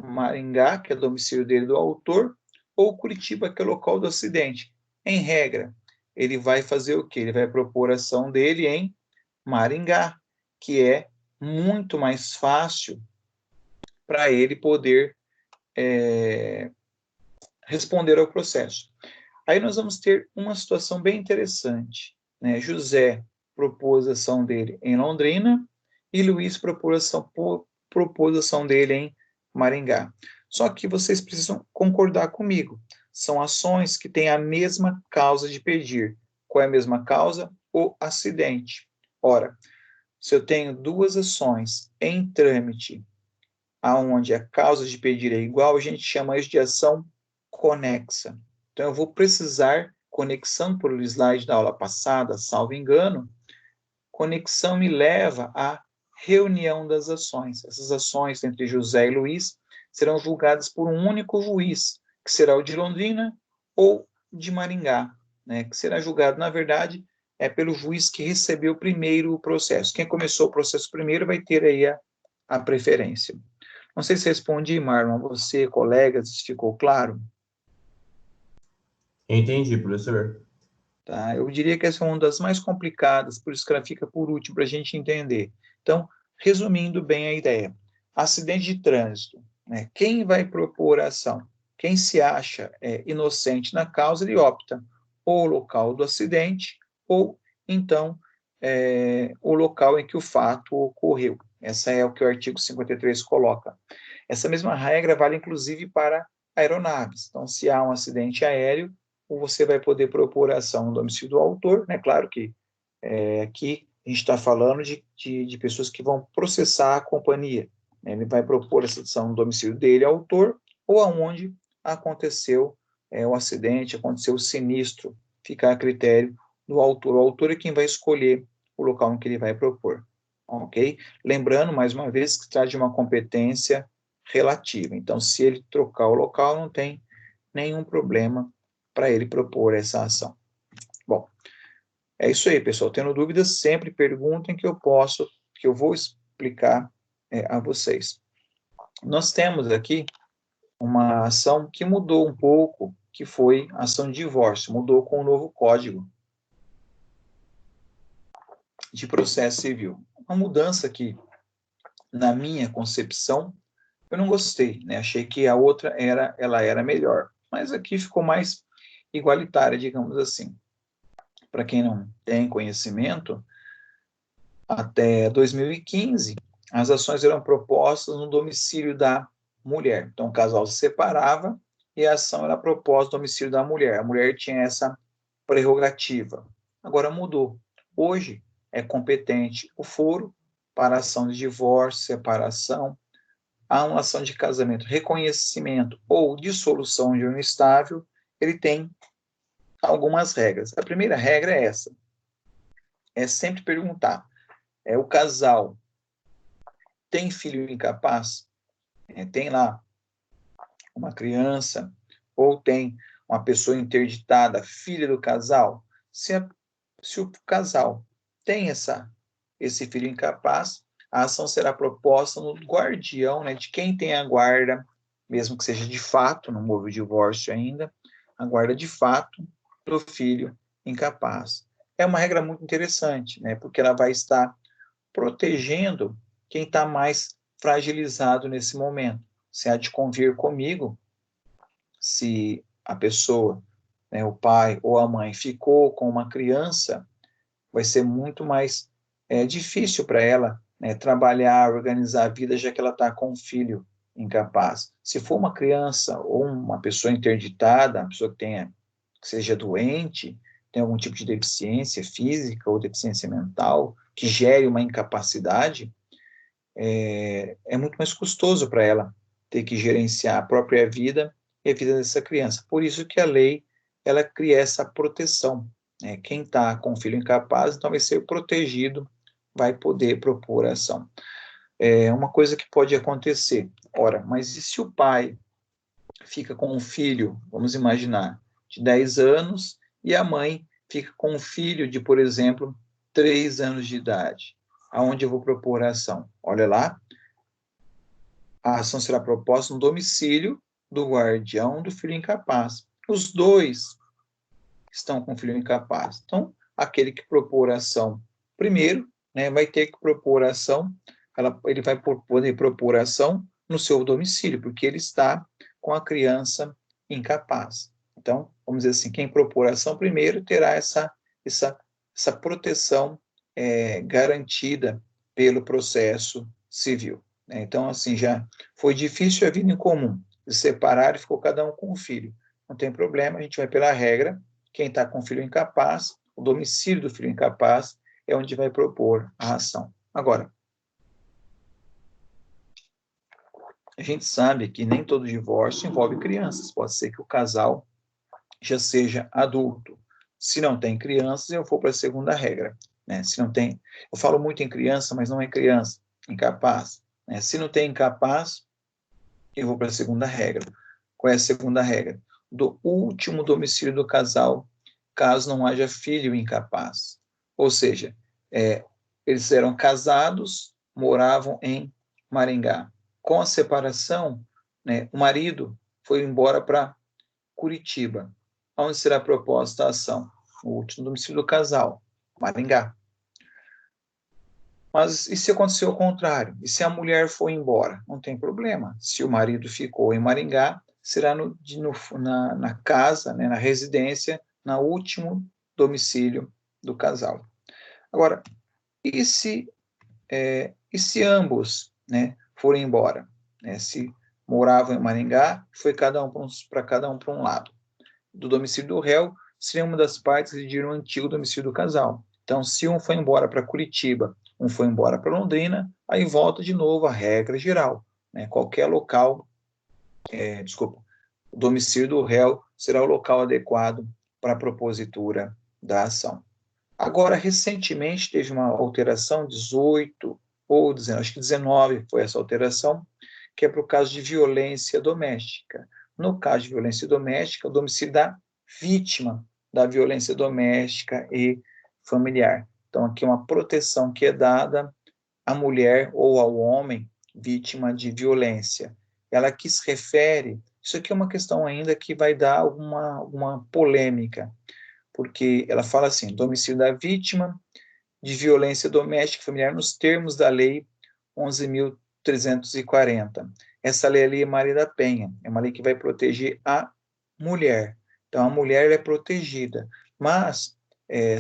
Maringá, que é o domicílio dele do autor, ou Curitiba, que é o local do acidente. Em regra, ele vai fazer o quê? Ele vai propor a ação dele em Maringá, que é muito mais fácil para ele poder responder ao processo. Aí nós vamos ter uma situação bem interessante, né? José propôs a ação dele em Londrina e Luiz propôs a ação dele em Maringá. Só que vocês precisam concordar comigo. São ações que têm a mesma causa de pedir. Qual é a mesma causa? O acidente. Ora, se eu tenho duas ações em trâmite, aonde a causa de pedir é igual, a gente chama isso de ação conexa. Então, eu vou precisar, conexão por slide da aula passada, salvo engano, conexão me leva à reunião das ações. Essas ações entre José e Luiz serão julgadas por um único juiz, que será o de Londrina ou de Maringá, né? Que será julgado, na verdade, pelo juiz que recebeu primeiro o processo. Quem começou o processo primeiro vai ter aí a preferência. Não sei se respondi, Marlon, a você, colegas, se ficou claro.
Entendi, professor.
Tá? Eu diria que essa é uma das mais complicadas, por isso que ela fica por último para a gente entender. Então, resumindo bem a ideia. Acidente de trânsito. Né? Quem vai propor a ação? Quem se acha inocente na causa, ele opta ou o local do acidente, ou então o local em que o fato ocorreu. Essa é o que o artigo 53 coloca. Essa mesma regra vale, inclusive, para aeronaves. Então, se há um acidente aéreo, você vai poder propor a ação no domicílio do autor, né? Claro que aqui a gente está falando de pessoas que vão processar a companhia. Né? Ele vai propor essa ação no domicílio dele, autor, ou aonde aconteceu o acidente, aconteceu o sinistro, fica a critério do autor. O autor é quem vai escolher o local em que ele vai propor. Ok? Lembrando, mais uma vez, que se trata de uma competência relativa. Então, se ele trocar o local, não tem nenhum problema para ele propor essa ação. Bom, é isso aí, pessoal. Tendo dúvidas, sempre perguntem que eu vou explicar a vocês. Nós temos aqui uma ação que mudou um pouco, que foi a ação de divórcio, mudou com o novo Código de Processo Civil. Uma mudança que, na minha concepção, eu não gostei, né? Achei que a outra ela era melhor, mas aqui ficou mais igualitária, digamos assim. Para quem não tem conhecimento, até 2015, as ações eram propostas no domicílio da mulher. Então, o casal se separava e a ação era proposta do domicílio da mulher. A mulher tinha essa prerrogativa. Agora mudou. Hoje é competente o foro para ação de divórcio, separação, anulação de casamento, reconhecimento ou dissolução de união estável. Ele tem algumas regras. A primeira regra é essa: é sempre perguntar: o casal tem filho incapaz? Tem lá uma criança ou tem uma pessoa interditada, filha do casal? Se o casal tem esse filho incapaz, a ação será proposta no guardião, né, de quem tem a guarda, mesmo que seja de fato, não houve o divórcio ainda, a guarda de fato do filho incapaz. É uma regra muito interessante, né, porque ela vai estar protegendo quem está mais fragilizado nesse momento. Você há de convir comigo, se a pessoa, né, o pai ou a mãe, ficou com uma criança, vai ser muito mais difícil para ela, né, trabalhar, organizar a vida, já que ela está com um filho incapaz. Se for uma criança ou uma pessoa interditada, uma pessoa que seja doente, tem algum tipo de deficiência física ou deficiência mental, que gere uma incapacidade, é muito mais custoso para ela ter que gerenciar a própria vida e a vida dessa criança. Por isso que a lei, ela cria essa proteção. Quem está com filho incapaz, então vai ser protegido, vai poder propor a ação. É uma coisa que pode acontecer. Ora, mas e se o pai fica com um filho, vamos imaginar, de 10 anos, e a mãe fica com um filho de, por exemplo, 3 anos de idade? Aonde eu vou propor a ação? Olha lá, a ação será proposta no domicílio do guardião do filho incapaz. Os dois estão com o filho incapaz. Então, aquele que propor a ação primeiro, né, vai ter que propor a ação, ele vai poder propor a ação no seu domicílio, porque ele está com a criança incapaz. Então, vamos dizer assim, quem propor a ação primeiro terá essa proteção garantida pelo processo civil. Então, assim, já foi difícil a vida em comum. Se separaram e ficou cada um com um filho. Não tem problema, a gente vai pela regra. Quem está com o filho incapaz, o domicílio do filho incapaz, é onde vai propor a ação. Agora, a gente sabe que nem todo divórcio envolve crianças. Pode ser que o casal já seja adulto. Se não tem crianças, eu vou para a segunda regra. Né? Se não tem, eu falo muito em criança, mas não é criança, incapaz. Né? Se não tem incapaz, eu vou para a segunda regra. Qual é a segunda regra? Do último domicílio do casal, caso não haja filho incapaz. Ou seja, eles eram casados, moravam em Maringá. Com a separação, né, o marido foi embora para Curitiba. Onde será proposta a ação? O último domicílio do casal, Maringá. Mas e se aconteceu o contrário? E se a mulher foi embora? Não tem problema. Se o marido ficou em Maringá, será na casa, né, na residência, no último domicílio do casal. Agora, e se ambos, né, forem embora? Né, se moravam em Maringá, foi cada um para um lado. Do domicílio do réu, seria uma das partes que residiram no antigo domicílio do casal. Então, se um foi embora para Curitiba, um foi embora para Londrina, aí volta de novo a regra geral. Né? Qualquer local, o domicílio do réu será o local adequado para a propositura da ação. Agora, recentemente, teve uma alteração, 18 ou 19, acho que 19 foi essa alteração, que é para o caso de violência doméstica. No caso de violência doméstica, o domicílio da vítima da violência doméstica e familiar. Então, aqui é uma proteção que é dada à mulher ou ao homem vítima de violência. Ela que se refere, isso aqui é uma questão ainda que vai dar uma polêmica, porque ela fala assim, domicílio da vítima de violência doméstica e familiar nos termos da lei 11.340. Essa lei é a Lei Maria da Penha, é uma lei que vai proteger a mulher. Então, a mulher é protegida, mas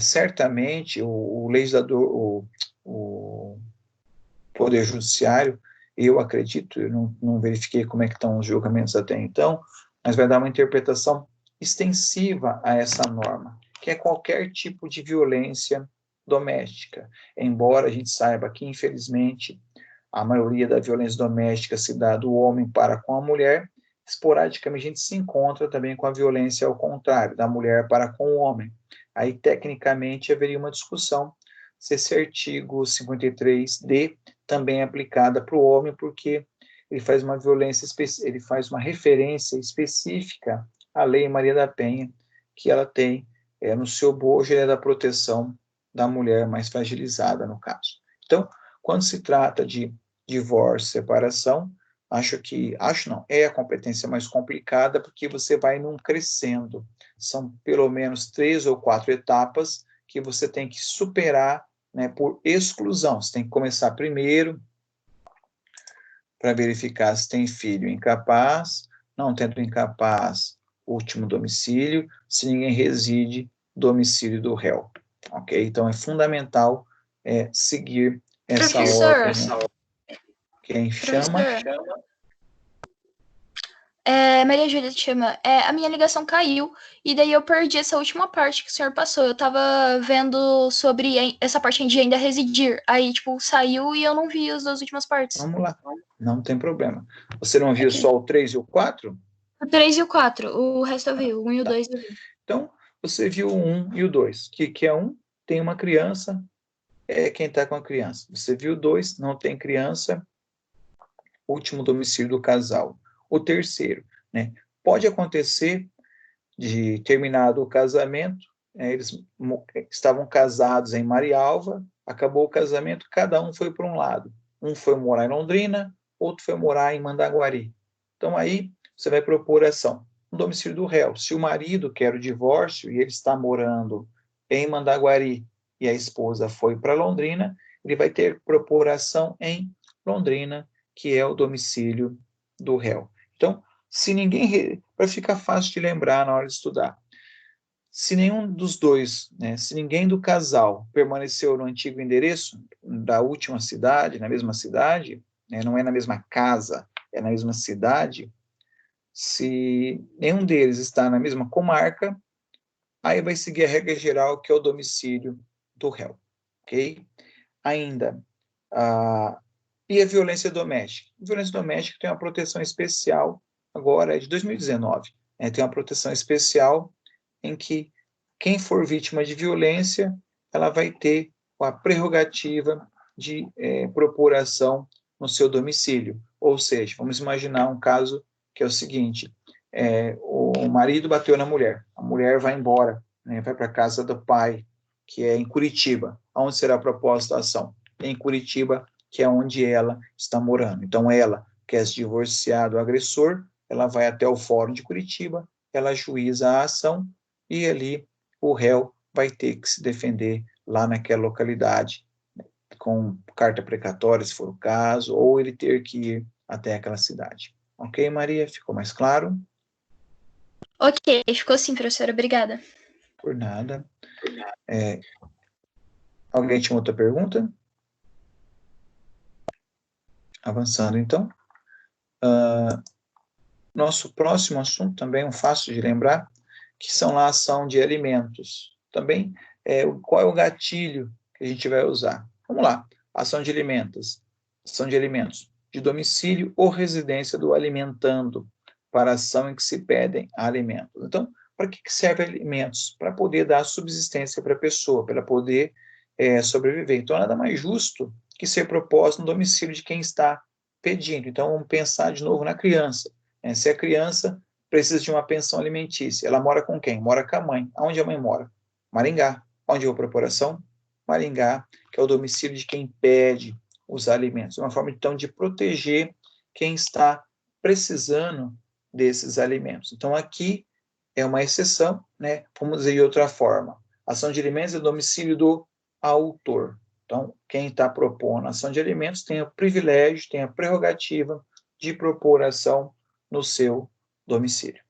certamente o legislador, o Poder Judiciário, eu acredito, eu não verifiquei como é que estão os julgamentos até então, mas vai dar uma interpretação extensiva a essa norma, que é qualquer tipo de violência doméstica, embora a gente saiba que, infelizmente, a maioria da violência doméstica se dá do homem para com a mulher, esporadicamente a gente se encontra também com a violência ao contrário, da mulher para com o homem. Aí, tecnicamente, haveria uma discussão se esse artigo 53D também é aplicada para o homem, porque ele faz uma violência, ele faz uma referência específica à Lei Maria da Penha, que ela tem no seu bojo, é da proteção da mulher mais fragilizada, no caso. Então, quando se trata de divórcio, separação, acho não, é a competência mais complicada, porque você vai num crescendo. São pelo menos 3 ou 4 etapas que você tem que superar, né, por exclusão. Você tem que começar primeiro para verificar se tem filho incapaz, não tendo incapaz, último domicílio, se ninguém reside, domicílio do réu. Ok? Então, é fundamental seguir essa
Professor,
ordem. Quem chama?
professor, Maria Júlia te chama. A minha ligação caiu e daí eu perdi essa última parte que o senhor passou. Eu tava vendo sobre essa parte de ainda residir. Aí, tipo, saiu e eu não vi as duas últimas partes.
Vamos lá, não tem problema. Você não viu só o 3 e o 4?
O 3 e o 4, o resto eu vi, o 1 e o 2 eu vi.
Então, você viu o 1 e o 2. Que é um? Tem uma criança, é quem está com a criança. Você viu o 2, não tem criança, último domicílio do casal. O terceiro, né? Pode acontecer de terminado o casamento, eles estavam casados em Marialva, acabou o casamento, cada um foi para um lado. Um foi morar em Londrina, outro foi morar em Mandaguari. Então aí você vai propor ação no domicílio do réu. Se o marido quer o divórcio e ele está morando em Mandaguari e a esposa foi para Londrina, ele vai ter que propor ação em Londrina, que é o domicílio do réu. Então, se ninguém, para ficar fácil de lembrar na hora de estudar, se nenhum dos dois, né, se ninguém do casal permaneceu no antigo endereço da última cidade, na mesma cidade, né, não é na mesma casa, é na mesma cidade, se nenhum deles está na mesma comarca, aí vai seguir a regra geral, que é o domicílio do réu, ok? Ainda, e a violência doméstica? A violência doméstica tem uma proteção especial, agora é de 2019, né, tem uma proteção especial em que quem for vítima de violência, ela vai ter a prerrogativa de propor ação no seu domicílio. Ou seja, vamos imaginar um caso que é o seguinte, o marido bateu na mulher, a mulher vai embora, né, vai para a casa do pai, que é em Curitiba. Onde será proposta a ação? Em Curitiba, que é onde ela está morando. Então, ela quer se divorciar do agressor, ela vai até o fórum de Curitiba, ela ajuiza a ação e ali o réu vai ter que se defender lá naquela localidade, com carta precatória, se for o caso, ou ele ter que ir até aquela cidade. Ok, Maria? Ficou mais claro?
Ok, ficou sim, professora. Obrigada.
Por nada. Alguém tinha outra pergunta? Avançando, então. Nosso próximo assunto, também um fácil de lembrar, que são a ação de alimentos. Também, qual é o gatilho que a gente vai usar? Vamos lá, ação de alimentos. Ação de alimentos. De domicílio ou residência do alimentando, para ação em que se pedem alimentos. Então, para que serve alimentos? Para poder dar subsistência para a pessoa, para poder sobreviver. Então, nada mais justo que ser proposto no domicílio de quem está pedindo. Então, vamos pensar de novo na criança. Se a criança precisa de uma pensão alimentícia, ela mora com quem? Mora com a mãe. Onde a mãe mora? Maringá. Onde eu vou propor ação? Maringá, que é o domicílio de quem pede os alimentos. Uma forma, então, de proteger quem está precisando desses alimentos. Então, aqui é uma exceção, né? Vamos dizer de outra forma. Ação de alimentos é domicílio do autor. Então, quem está propondo ação de alimentos tem o privilégio, tem a prerrogativa de propor ação no seu domicílio.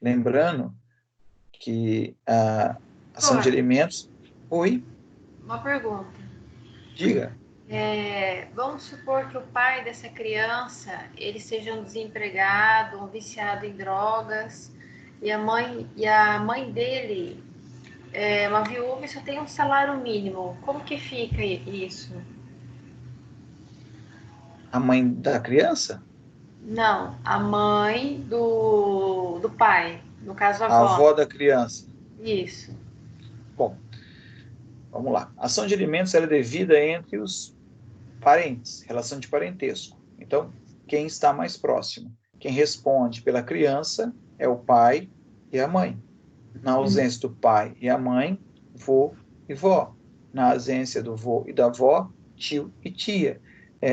Lembrando que a ação de alimentos... Oi?
Uma pergunta.
Diga.
Vamos supor que o pai dessa criança, ele seja um desempregado, um viciado em drogas, e a mãe dele é uma viúva e só tem um salário mínimo. Como que fica isso?
A mãe da criança?
Não, a mãe do pai, no caso a
A
avó.
avó da criança.
Isso.
Bom, vamos lá. A ação de alimentos ela é devida entre os parentes, relação de parentesco. Então, quem está mais próximo? Quem responde pela criança é o pai e a mãe. Na ausência do pai e a mãe, vô e vó. Na ausência do vô e da vó, tio e tia.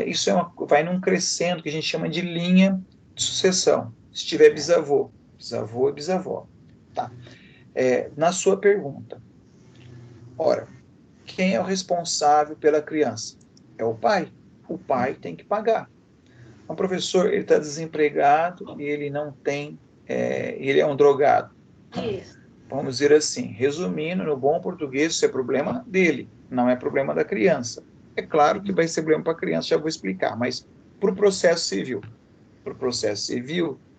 Isso vai num crescendo que a gente chama de linha de sucessão. Se tiver bisavô, bisavô e bisavó. Tá. Na sua pergunta, ora, quem é o responsável pela criança? É o pai. O pai tem que pagar. O professor, ele está desempregado e ele não tem, ele é um drogado.
Isso.
Vamos dizer assim, resumindo, no bom português, isso é problema dele, não é problema da criança. É claro que vai ser problema para a criança, já vou explicar, mas para o processo civil,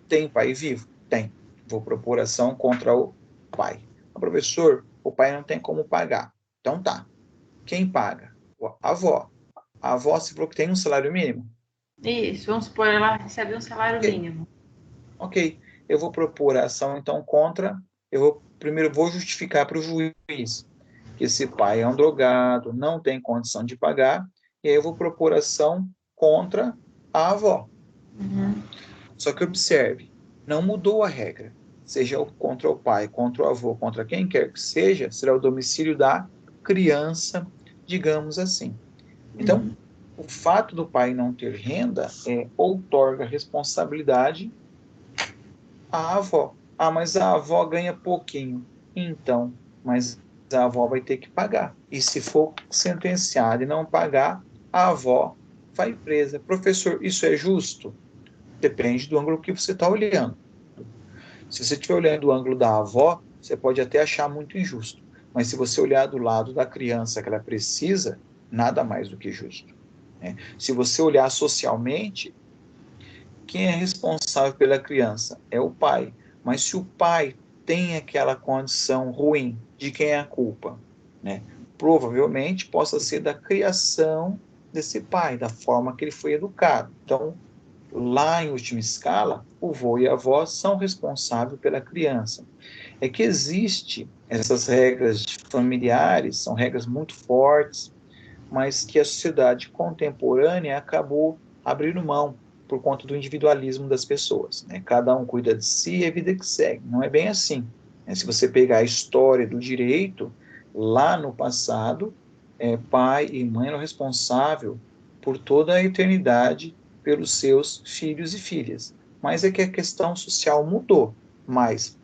tem pai vivo? Tem. Vou propor ação contra o pai. O professor, o pai não tem como pagar. Então tá. Quem paga? A avó. A avó, se falou que tem um salário mínimo?
Isso, vamos supor, ela recebe um salário mínimo.
Ok. Eu vou propor a ação, então, contra. Primeiro vou justificar para o juiz que esse pai é um drogado, não tem condição de pagar, e aí eu vou propor ação contra a avó.
Uhum.
Só que observe, não mudou a regra. Seja contra o pai, contra o avô, contra quem quer que seja, será o domicílio da criança, digamos assim. Então, o fato do pai não ter renda outorga responsabilidade à avó. Ah, mas a avó ganha pouquinho. Então, mas a avó vai ter que pagar. E se for sentenciada e não pagar, a avó vai presa. Professor, isso é justo? Depende do ângulo que você está olhando. Se você estiver olhando do ângulo da avó, você pode até achar muito injusto. Mas se você olhar do lado da criança que ela precisa, nada mais do que justo. Né? Se você olhar socialmente, quem é responsável pela criança? É o pai. Mas se o pai tem aquela condição ruim, de quem é a culpa? Né? Provavelmente possa ser da criação desse pai, da forma que ele foi educado. Então, lá em última escala, o vô e a avó são responsáveis pela criança. É que existe essas regras familiares, são regras muito fortes, mas que a sociedade contemporânea acabou abrindo mão por conta do individualismo das pessoas. Né? Cada um cuida de si e a vida que segue. Não é bem assim. Né? Se você pegar a história do direito, lá no passado, pai e mãe eram responsáveis por toda a eternidade pelos seus filhos e filhas. Mas é que a questão social mudou. Mas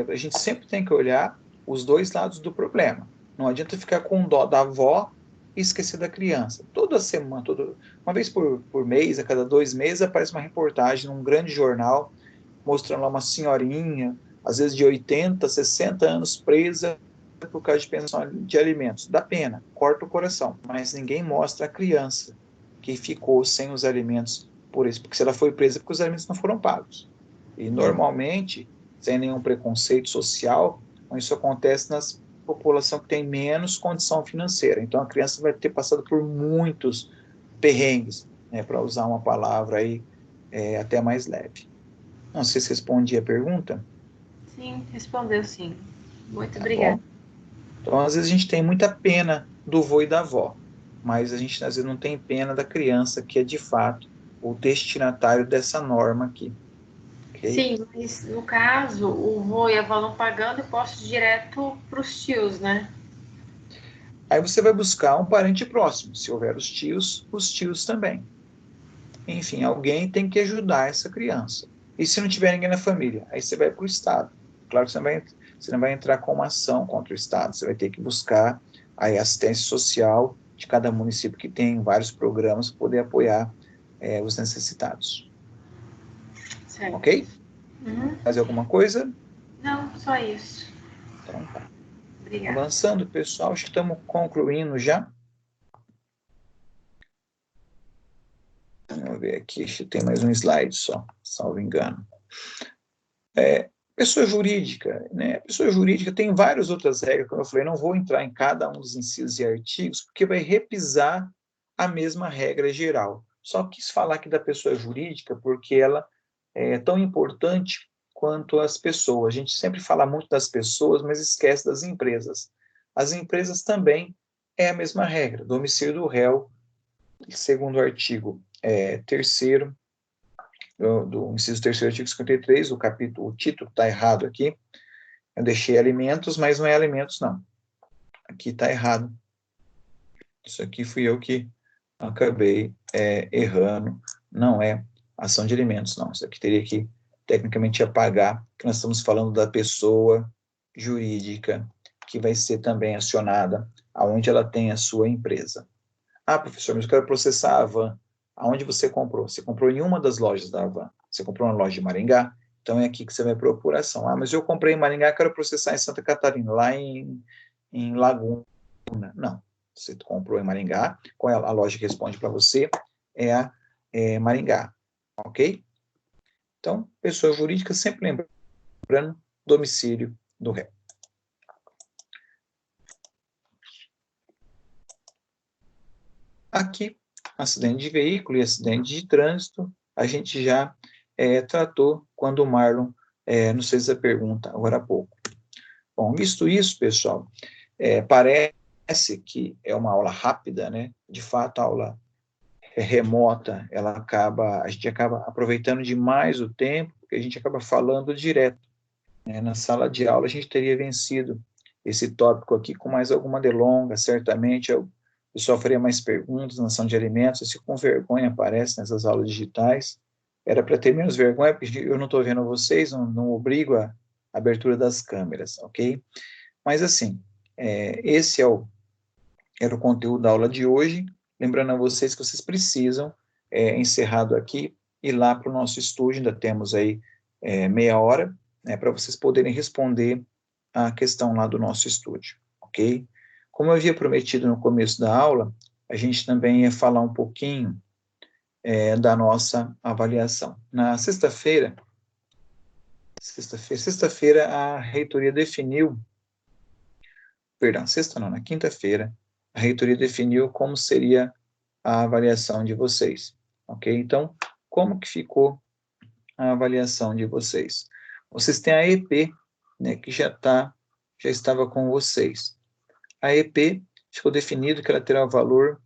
a gente sempre tem que olhar os dois lados do problema. Não adianta ficar com dó da avó e esquecer da criança. Toda semana, uma vez por mês, a cada 2 meses, aparece uma reportagem num grande jornal mostrando lá uma senhorinha, às vezes de 80, 60 anos, presa por causa de pensão de alimentos. Dá pena, corta o coração. Mas ninguém mostra a criança que ficou sem os alimentos por isso. Porque se ela foi presa, porque os alimentos não foram pagos. E normalmente, sem nenhum preconceito social, isso acontece nas população que tem menos condição financeira. Então, a criança vai ter passado por muitos perrengues, né, para usar uma palavra aí até mais leve. Não sei se respondi a pergunta.
Sim, respondeu sim. Muito
Tá
obrigada.
bom? Então, às vezes a gente tem muita pena do vô e da avó, mas a gente às vezes não tem pena da criança, que é de fato o destinatário dessa norma aqui. Okay?
Sim, mas no caso, o vô e a avó não pagando, eu posso ir direto para os tios, né?
Aí você vai buscar um parente próximo. Se houver os tios também. Enfim, alguém tem que ajudar essa criança. E se não tiver ninguém na família, aí você vai para o Estado. Claro que você não vai entrar com uma ação contra o Estado, você vai ter que buscar aí assistência social de cada município que tem vários programas para poder apoiar os necessitados.
Certo.
Ok?
Uhum.
Fazer alguma coisa?
Não, só isso.
Então tá.
Obrigada.
Avançando, pessoal, acho que estamos concluindo já. ver aqui, acho que tem mais um slide só, salvo engano. Pessoa jurídica, né? Pessoa jurídica tem várias outras regras, como eu falei, não vou entrar em cada um dos incisos e artigos, porque vai repisar a mesma regra geral. Só quis falar aqui da pessoa jurídica, porque ela é tão importante quanto as pessoas. A gente sempre fala muito das pessoas, mas esquece das empresas. As empresas também é a mesma regra. Domicílio do réu, segundo o artigo 3º, do inciso 3º, artigo 53, o título está errado aqui. Eu deixei alimentos, mas não é alimentos, não. Aqui está errado. Isso aqui fui eu que acabei errando. Não é ação de alimentos, não. Isso aqui teria que, tecnicamente, apagar, porque nós estamos falando da pessoa jurídica que vai ser também acionada aonde ela tem a sua empresa. Ah, professor, mas eu quero processar a Havan. Aonde você comprou? Você comprou em uma das lojas da Havan. Você comprou na loja de Maringá? Então é aqui que você vai propor ação. Ah, mas eu comprei em Maringá, quero processar em Santa Catarina, lá em Laguna. Não. Você comprou em Maringá, qual é a loja que responde para você? É a Maringá. Ok? Então, pessoa jurídica, sempre lembrando, domicílio do réu. Aqui, acidente de veículo e acidente de trânsito, a gente já tratou quando o Marlon nos fez a pergunta agora há pouco. Bom, visto isso, pessoal, parece que é uma aula rápida, né? De fato, a aula remota, a gente acaba aproveitando demais o tempo, porque a gente acaba falando direto. Né? Na sala de aula, a gente teria vencido esse tópico aqui com mais alguma delonga, certamente o pessoal faria mais perguntas na ação de alimentos, esse com vergonha aparece nessas aulas digitais. Era para ter menos vergonha, porque eu não estou vendo vocês, não obrigo a abertura das câmeras, ok? Mas, assim, esse era o conteúdo da aula de hoje. Lembrando a vocês que vocês precisam, encerrado aqui, ir lá para o nosso estúdio, ainda temos aí meia hora, né, para vocês poderem responder a questão lá do nosso estúdio, ok? Como eu havia prometido no começo da aula, a gente também ia falar um pouquinho da nossa avaliação. Na sexta-feira, a reitoria definiu, na quinta-feira, a reitoria definiu como seria a avaliação de vocês, ok? Então, como que ficou a avaliação de vocês? Vocês têm a EP, né, que já estava com vocês. A EP ficou definido que ela terá o valor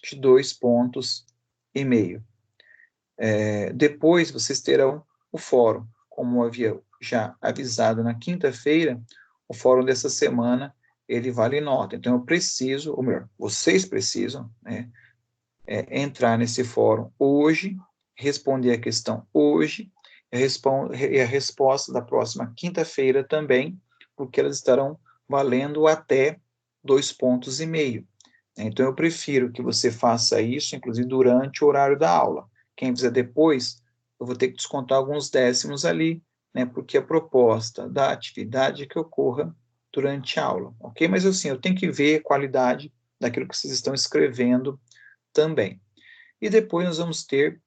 de 2,5 pontos. Depois, vocês terão o fórum, como eu havia já avisado na quinta-feira, o fórum dessa semana, ele vale nota. Então, eu preciso, ou melhor, vocês precisam, né, entrar nesse fórum hoje, responder a questão hoje, e a resposta da próxima quinta-feira também, porque elas estarão valendo até 2,5 pontos. Então, eu prefiro que você faça isso, inclusive, durante o horário da aula. Quem fizer depois, eu vou ter que descontar alguns décimos ali, né, porque a proposta da atividade é que ocorra durante a aula, ok? Mas, assim, eu tenho que ver a qualidade daquilo que vocês estão escrevendo também. E depois nós vamos ter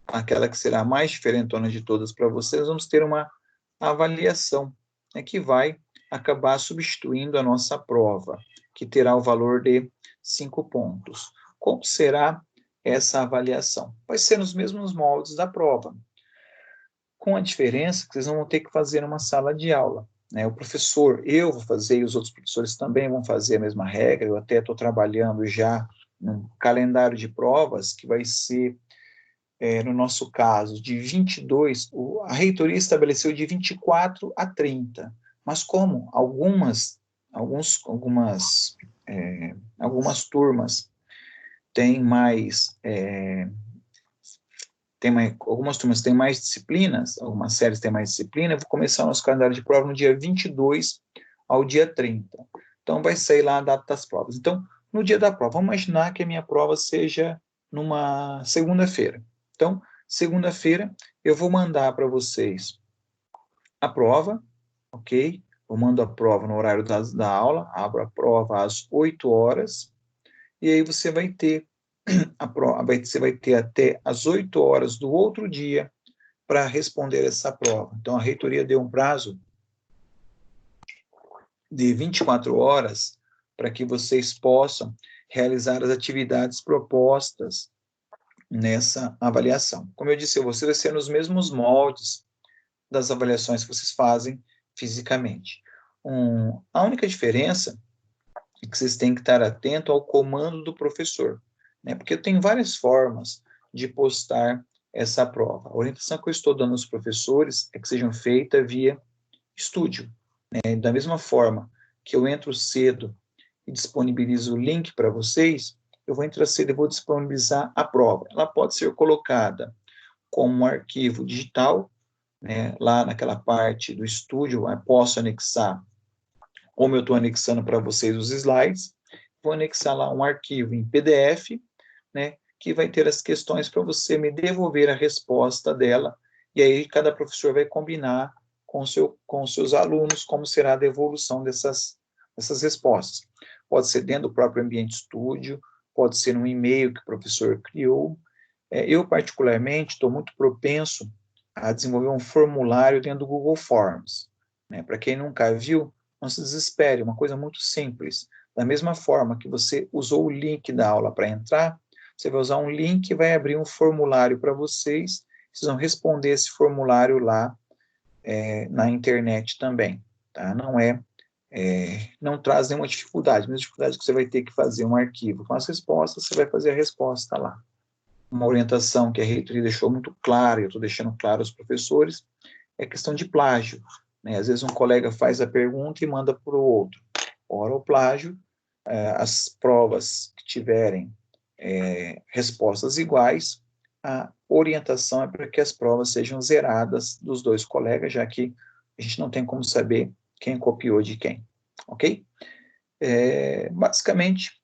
aquela que será a mais diferentona de todas para vocês, vamos ter uma avaliação, né, que vai acabar substituindo a nossa prova, que terá o valor de 5 pontos. Como será essa avaliação? Vai ser nos mesmos moldes da prova, com a diferença que vocês não vão ter que fazer uma sala de aula. Né? O professor, eu vou fazer, e os outros professores também vão fazer a mesma regra, eu até estou trabalhando já num calendário de provas que vai ser, no nosso caso, de 22, a reitoria estabeleceu de 24 a 30, mas como algumas turmas têm algumas turmas têm mais disciplinas, algumas séries têm mais disciplina, eu vou começar o nosso calendário de prova no dia 22 ao dia 30. Então, vai sair lá a data das provas. Então, no dia da prova, vamos imaginar que a minha prova seja numa segunda-feira. Então, segunda-feira, eu vou mandar para vocês a prova, ok? Eu mando a prova no horário da aula, abro a prova às 8 horas, e aí você vai ter você vai ter até as 8 horas do outro dia para responder essa prova. Então, a reitoria deu um prazo de 24 horas para que vocês possam realizar as atividades propostas nessa avaliação. Como eu disse, você vai ser nos mesmos moldes das avaliações que vocês fazem fisicamente. A única diferença é que vocês têm que estar atento ao comando do professor, né? Porque tem várias formas de postar essa prova. A orientação que eu estou dando aos professores é que sejam feitas via estúdio, né? Da mesma forma que eu entro cedo e disponibilizo o link para vocês, eu vou entrar cedo e vou disponibilizar a prova. Ela pode ser colocada como um arquivo digital, né? Lá naquela parte do estúdio, eu posso anexar, como eu estou anexando para vocês os slides, vou anexar lá um arquivo em PDF, né? Que vai ter as questões para você me devolver a resposta dela, e aí cada professor vai combinar com os seus alunos como será a devolução dessas respostas. Pode ser dentro do próprio ambiente estúdio, pode ser um e-mail que o professor criou. Eu, particularmente, estou muito propenso a desenvolver um formulário dentro do Google Forms, né? Para quem nunca viu, não se desespere, uma coisa muito simples. Da mesma forma que você usou o link da aula para entrar, você vai usar um link e vai abrir um formulário para vocês, vocês vão responder esse formulário lá na internet também, tá? Não traz nenhuma dificuldade, mas a dificuldade é que você vai ter que fazer um arquivo com as respostas, você vai fazer a resposta lá. Uma orientação que a reitoria deixou muito clara, e eu estou deixando claro aos professores, é questão de plágio, né? Às vezes um colega faz a pergunta e manda para o outro. Ora, o plágio, as provas que tiverem respostas iguais, a orientação é para que as provas sejam zeradas dos dois colegas, já que a gente não tem como saber quem copiou de quem, ok? Basicamente,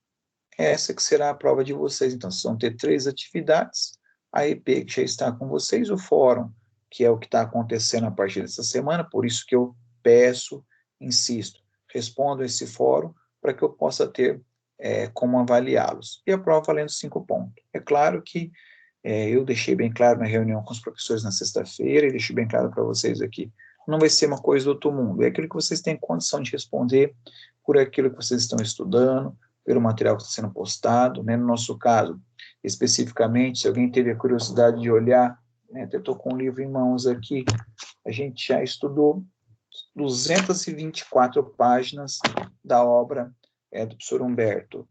essa que será a prova de vocês. Então, vocês vão ter 3 atividades, a EP que já está com vocês, o fórum, que é o que está acontecendo a partir dessa semana, por isso que eu peço, insisto, respondam esse fórum para que eu possa ter como avaliá-los. E a prova valendo 5 pontos. É claro que eu deixei bem claro na reunião com os professores na sexta-feira, e deixei bem claro para vocês aqui, não vai ser uma coisa do outro mundo, é aquilo que vocês têm condição de responder por aquilo que vocês estão estudando, pelo material que está sendo postado, né? No nosso caso, especificamente, se alguém teve a curiosidade de olhar, né, até estou com um livro em mãos aqui, a gente já estudou 224 páginas da obra do professor Humberto.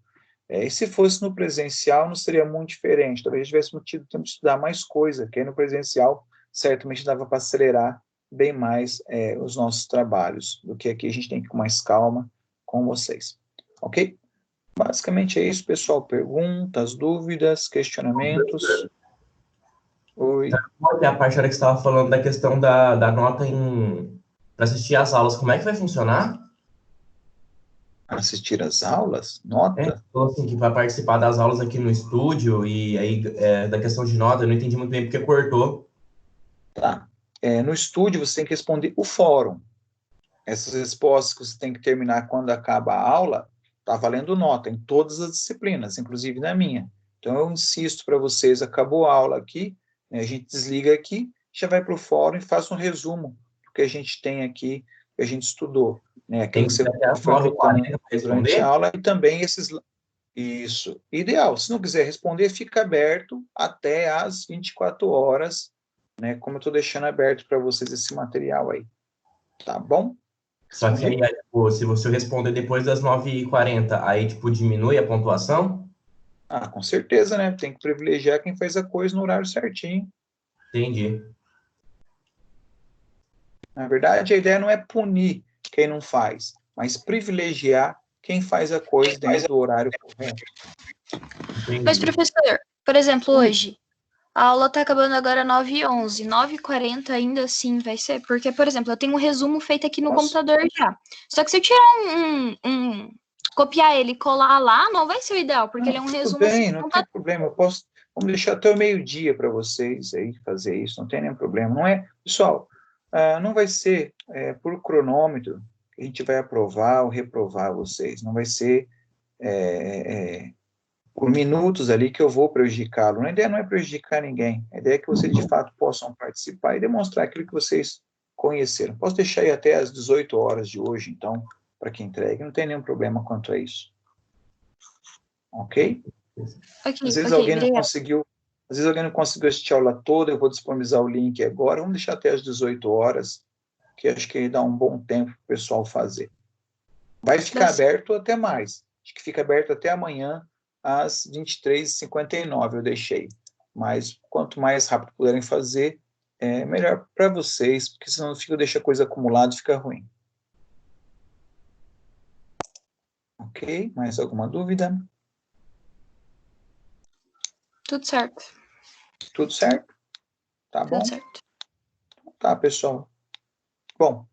E se fosse no presencial, não seria muito diferente, talvez a gente tivesse tido tempo de estudar mais coisa, que aí no presencial, certamente dava para acelerar bem mais os nossos trabalhos, do que aqui a gente tem que ir com mais calma com vocês, ok? Basicamente é isso, pessoal. Perguntas, dúvidas, questionamentos? Oi.
Até a parte que você estava falando da questão da nota para assistir às aulas, como é que vai funcionar?
Assistir às aulas? Nota?
Então, assim, que vai participar das aulas aqui no estúdio, e aí da questão de nota, eu não entendi muito bem porque cortou.
Tá. No estúdio você tem que responder o fórum. Essas respostas que você tem que terminar quando acaba a aula, está valendo nota em todas as disciplinas, inclusive na minha. Então, eu insisto para vocês, acabou a aula aqui, né, a gente desliga aqui, já vai para o fórum e faz um resumo do que a gente tem aqui, que a gente estudou. Né, aquilo que você foi anotando durante a aula, e também esses... Isso. Ideal. Se não quiser responder, fica aberto até às 24 horas, né, como eu estou deixando aberto para vocês esse material aí. Tá bom?
Só que aí, tipo, se você responder depois das 9h40, aí, tipo, diminui a pontuação?
Ah, com certeza, né? Tem que privilegiar quem faz a coisa no horário certinho.
Entendi.
Na verdade, a ideia não é punir quem não faz, mas privilegiar quem faz a coisa dentro do horário correto.
Entendi.
Mas, professor, por exemplo, hoje, a aula tá acabando agora 9h11, 9h40 ainda assim vai ser? Porque, por exemplo, eu tenho um resumo feito aqui no computador já. Só que se eu tirar copiar ele e colar lá, não vai ser o ideal, porque ele é um resumo
Tudo bem,
assim,
não tem problema. Vamos deixar até o meio-dia para vocês aí fazer isso, não tem nenhum problema. Não é, pessoal, não vai ser por cronômetro que a gente vai aprovar ou reprovar vocês. Não vai ser por minutos ali que eu vou prejudicá-lo. A ideia não é prejudicar ninguém, a ideia é que vocês de fato possam participar e demonstrar aquilo que vocês conheceram. Posso deixar aí até às 18 horas de hoje, então, para que entregue, não tem nenhum problema quanto a isso. Ok? Às vezes alguém não conseguiu, assistir a aula toda, eu vou disponibilizar o link agora, vamos deixar até às 18 horas, que acho que dá um bom tempo para o pessoal fazer. Vai ficar aberto até mais, acho que fica aberto até amanhã, às 23h59, eu deixei. Mas quanto mais rápido puderem fazer, é melhor para vocês, porque senão deixa a coisa acumulada e fica ruim. Ok? Mais alguma dúvida?
Tudo certo.
Tudo certo? Tá bom?
Tudo certo.
Tá, pessoal. Bom,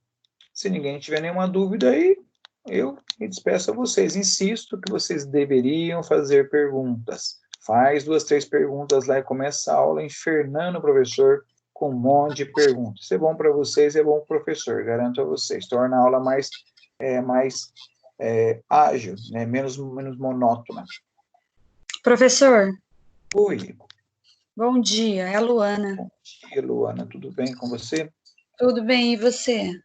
se ninguém tiver nenhuma dúvida aí, eu me despeço a vocês. Insisto que vocês deveriam fazer perguntas. Faz 2, 3 perguntas lá e começa a aula infernando o professor com um monte de perguntas. Isso é bom para vocês, é bom para o professor, garanto a vocês. Torna a aula mais ágil, né? menos monótona.
Professor.
Oi.
Bom dia, é a Luana.
Bom dia, Luana. Tudo bem com você?
Tudo bem, e você?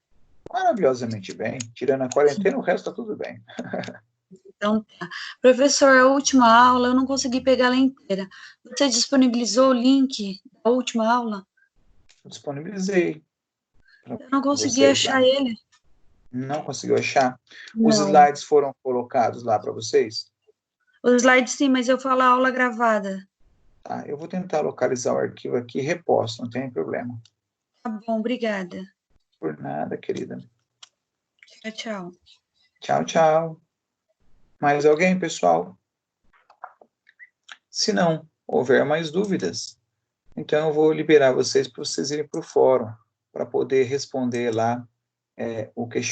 Maravilhosamente bem. Tirando a quarentena, o resto está tudo bem.
Então tá. Professor, a última aula eu não consegui pegar ela inteira. Você disponibilizou o link da última aula?
Disponibilizei.
Eu não consegui achar ele.
Não conseguiu achar?
Não.
Os slides foram colocados lá para vocês?
Os slides sim, mas eu falo a aula gravada.
Tá, eu vou tentar localizar o arquivo aqui e reposto, não tem problema.
Tá bom, obrigada.
Por nada, querida.
Tchau, tchau.
Tchau, tchau. Mais alguém, pessoal? Se não houver mais dúvidas, então eu vou liberar vocês para vocês irem para o fórum, para poder responder lá o questionário.